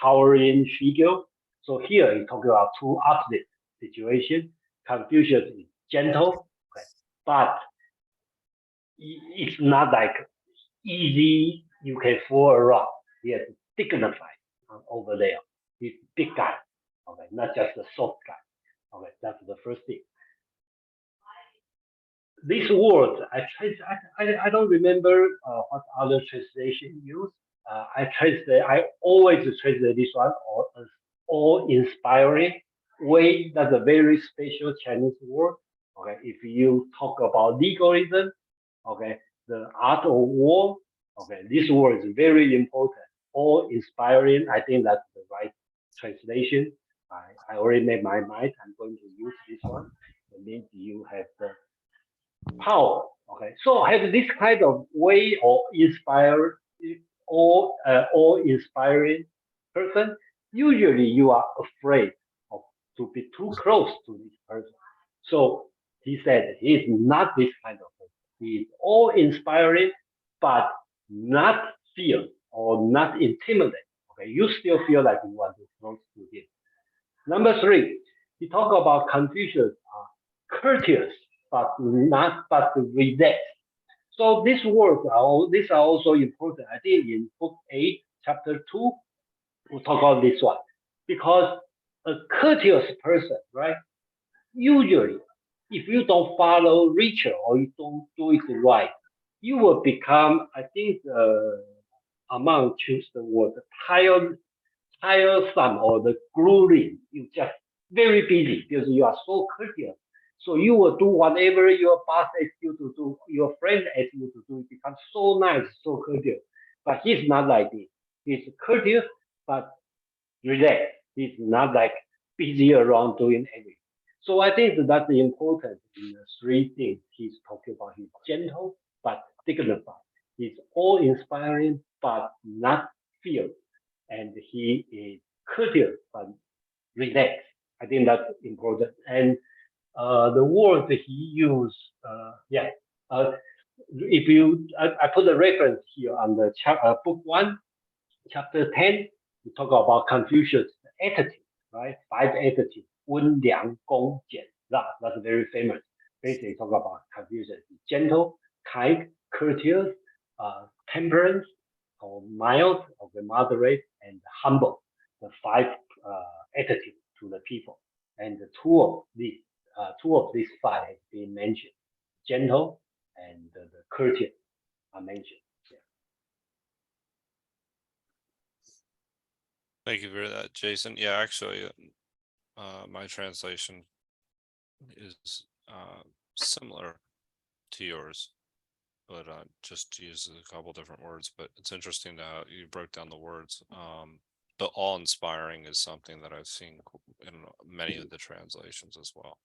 towering figure. So here you talk about two opposite situations. Confucius is gentle, okay, but it's not like easy you can fool around. He is dignified over there. He's big guy, okay, not just a soft guy. Okay, that's the first thing. These words, I don't remember what other translation use. I always translate this one or as awe-inspiring way. That's a very special Chinese word. Okay, if you talk about legalism, okay, the art of war, okay, this word is very important. Awe-inspiring, I think that's the right translation. I already made my mind. I'm going to use this one. It means you have the power. Okay, so have this kind of way or inspire or inspiring person. Usually, you are afraid of to be too close to this person. So he said he is not this kind of person. He is all inspiring, but not fear or not intimidate. Okay, you still feel like you want to close to him. Number three, he talked about Confucius courteous but relaxed. So these these are also important. I think in book 8, chapter 2, we'll talk about this one. Because a courteous person, right? Usually, if you don't follow ritual or you don't do it right, you will become, I think, among choose the word tiresome or the grueling. You just very busy because you are so courteous. So you will do whatever your boss asks you to do, your friend asks you to do. It becomes so nice, so courteous. But he's not like this. He's courteous, but relaxed. He's not like busy around doing everything. So I think that's important in the three things he's talking about. He's gentle, but dignified. He's awe-inspiring, but not fierce. And he is courteous, but relaxed. I think that's important. And the word he used, if you, I put a reference here on the book 1, chapter 10, we talk about Confucius' attitude, right? 5 attitudes. 温良恭俭让, that's very famous. Basically, talk about Confucius: gentle, kind, courteous, temperance, or mild, or moderate, and humble. The 5 attitudes to the people, and the two of these 5 has been mentioned: gentle and the courteous are mentioned. Thank you for that, Jason. Yeah, actually, my translation is similar to yours, but just uses a couple different words. But it's interesting that you broke down the words. The awe-inspiring is something that I've seen in many of the translations as well.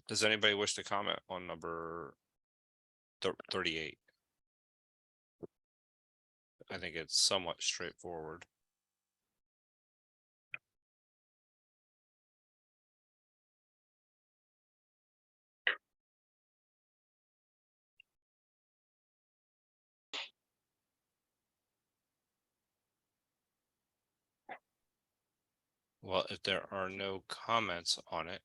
Does anybody wish to comment on number 38? I think it's somewhat straightforward. Well, if there are no comments on it,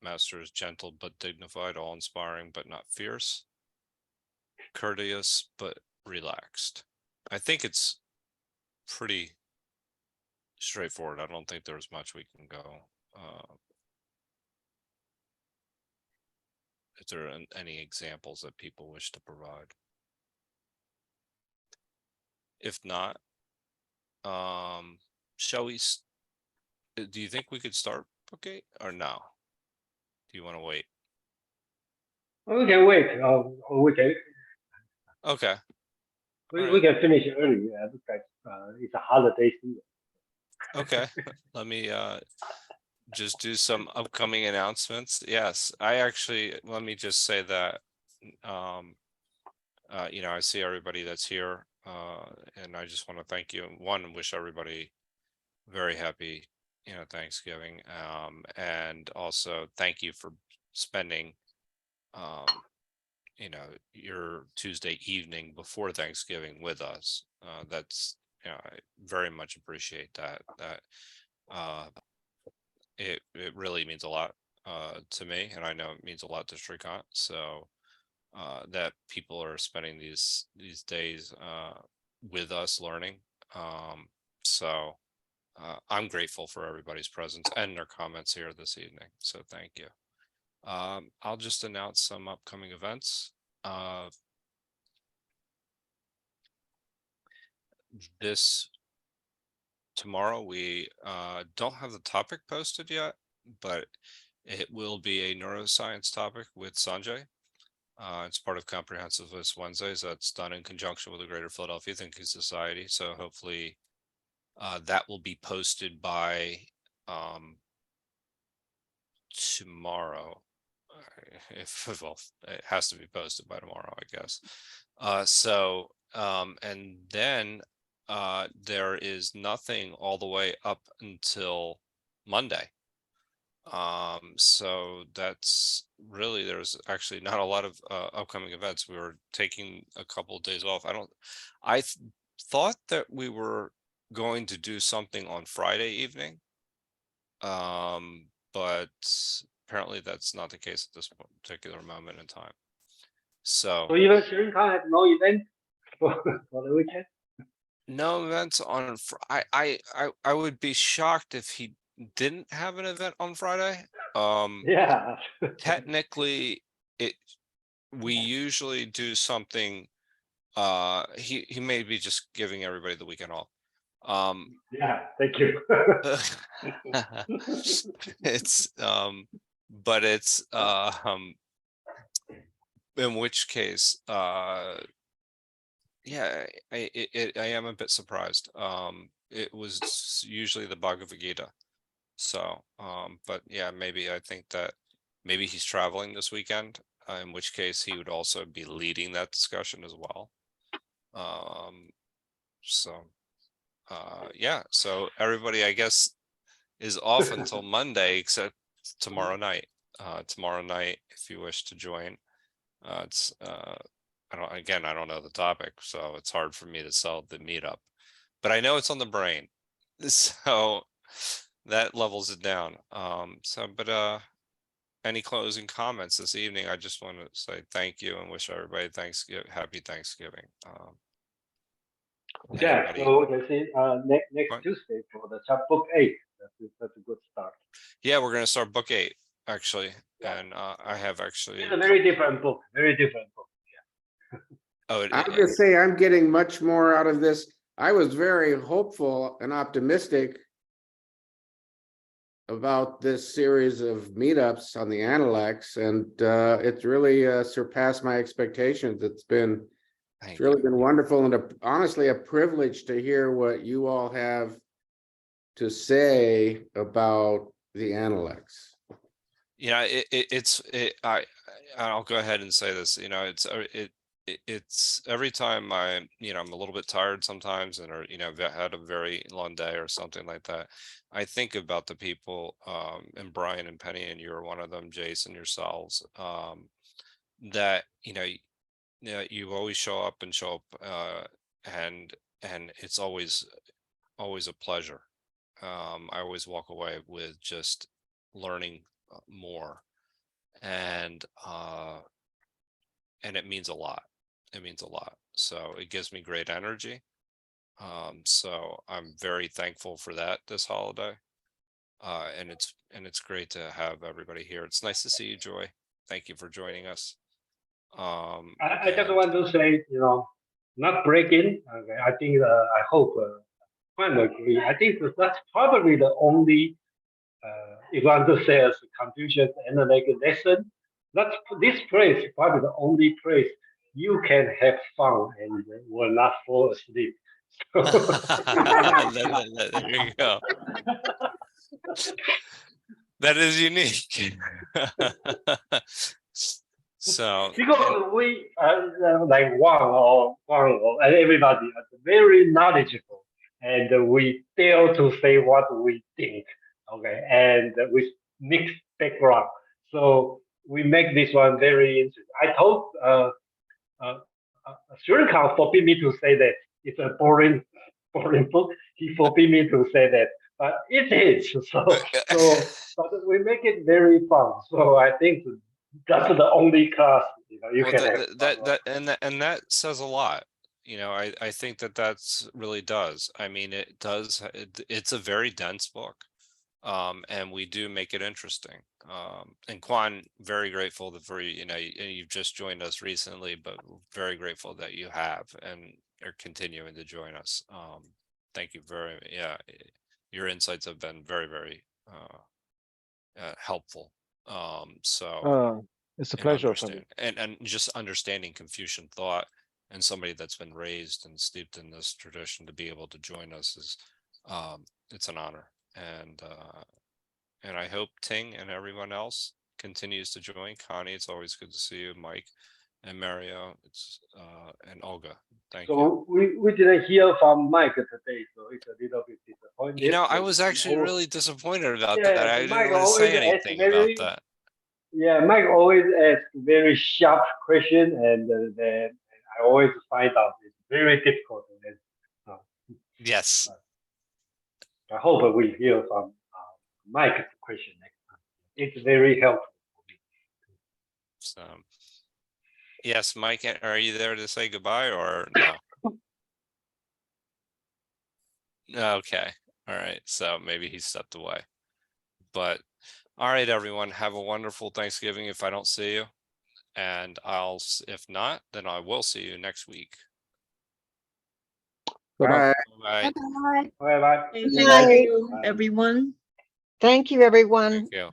Master is gentle but dignified, awe-inspiring but not fierce, courteous but relaxed. I think it's pretty straightforward. I don't think there's much we can go. If there are any examples that people wish to provide. If not, shall we? Do you think we could start book 8 or no? Do you want to wait? We can wait. We can. Okay. We can finish early. It's a holiday season. Okay. Let me just do some upcoming announcements. Yes, I actually, let me just say that, you know, I see everybody that's here, and I just want to thank you. And wish everybody very happy, you know, Thanksgiving. And also thank you for spending, you know, your Tuesday evening before Thanksgiving with us. That's, you know, I very much appreciate that. It really means a lot to me, and I know it means a lot to Shrikant. So that people are spending these days with us learning. So I'm grateful for everybody's presence and their comments here this evening. So thank you. I'll just announce some upcoming events. This tomorrow we don't have the topic posted yet, but it will be a neuroscience topic with Sanjay. It's part of Comprehensivist Wednesdays. That's done in conjunction with the Greater Philadelphia Thinking Society. So hopefully that will be posted by tomorrow. If well, it has to be posted by tomorrow, I guess. And then there is nothing all the way up until Monday. So that's really, there's actually not a lot of upcoming events. We were taking a couple of days off. I thought that we were going to do something on Friday evening, but apparently that's not the case at this particular moment in time. So even Srinkan has no event for the weekend? no events on I would be shocked if he didn't have an event on Friday. Yeah. Technically we usually do something. He may be just giving everybody the weekend off. Yeah, thank you. It's but it's in which case yeah, I am a bit surprised. It was usually the Bhagavad Gita. So but yeah, maybe I think that maybe he's traveling this weekend, in which case he would also be leading that discussion as well. So yeah, so everybody I guess is off until Monday except tomorrow night. Tomorrow night, if you wish to join, it's I don't know the topic, so it's hard for me to sell the meetup, but I know it's on the brain, so that levels it down. But any closing comments this evening? I just want to say thank you and wish everybody happy Thanksgiving. Yeah, Anybody? so that's it. Next What? Tuesday for the book 8. That's a good start. Yeah, we're gonna start book 8 actually, Yeah. and I have actually It's a very different book. Very different book. Oh, I'll just say I'm getting much more out of this. I was very hopeful and optimistic about this series of meetups on the Analects, and it's really surpassed my expectations. It's really been wonderful, and honestly a privilege to hear what you all have to say about the Analects. Yeah, I'll go ahead and say this. You know, it's every time I'm a little bit tired sometimes, or I've had a very long day or something like that. I think about the people, and Brian and Penny, and you're one of them, Jason, yourselves, that you always show up, and it's always a pleasure. I always walk away with just learning more, and it means a lot. It means a lot. So it gives me great energy. So I'm very thankful for that this holiday. And it's great to have everybody here. It's nice to see you, Joy. Thank you for joining us. I just want to say, not breaking. Okay, I think I hope Juan agree. I think that's probably the only, if I want to say as Confucius Analects lesson, this place probably the only place you can have fun and will not fall asleep. So, There you go. That is unique. So, Because we like and everybody is very knowledgeable, and we dare to say what we think, okay, and with mixed background. So we make this one very interesting. I told Sri Lanka forbid me to say that it's a boring book. He forbid me to say that, but it is. But we make it very fun. So I think that's the only class you well, can have. and that says a lot. I think that's really does. I mean, it does. It's a very dense book. And we do make it interesting. And Quan, very grateful for you. You've just joined us recently, but very grateful that you have and are continuing to join us. Thank you yeah. Your insights have been very, very helpful. So It's a and pleasure for me. and just understanding Confucian thought, and somebody that's been raised and steeped in this tradition to be able to join us is it's an honor. And I hope Ting and everyone else continues to join. Connie, it's always good to see you. Mike and Mario, and Olga. Thank you. So we didn't hear from Mike today, so it's a little bit disappointing. I was actually really disappointed about Yeah, that. I didn't Mike want to say always asks anything about very that. Yeah, Mike always asks very sharp question, and then I always find out it's very difficult to answer. Yes. I hope we hear from Mike's question next time. It's very helpful for me. So, yes, Mike, are you there to say goodbye or no? Okay. All right. So maybe he stepped away. But all right, everyone, have a wonderful Thanksgiving if I don't see you. And if not, then I will see you next week. Bye-bye. Bye. Bye-bye. Bye bye. Thank you, everyone. Thank you, everyone. Thank you.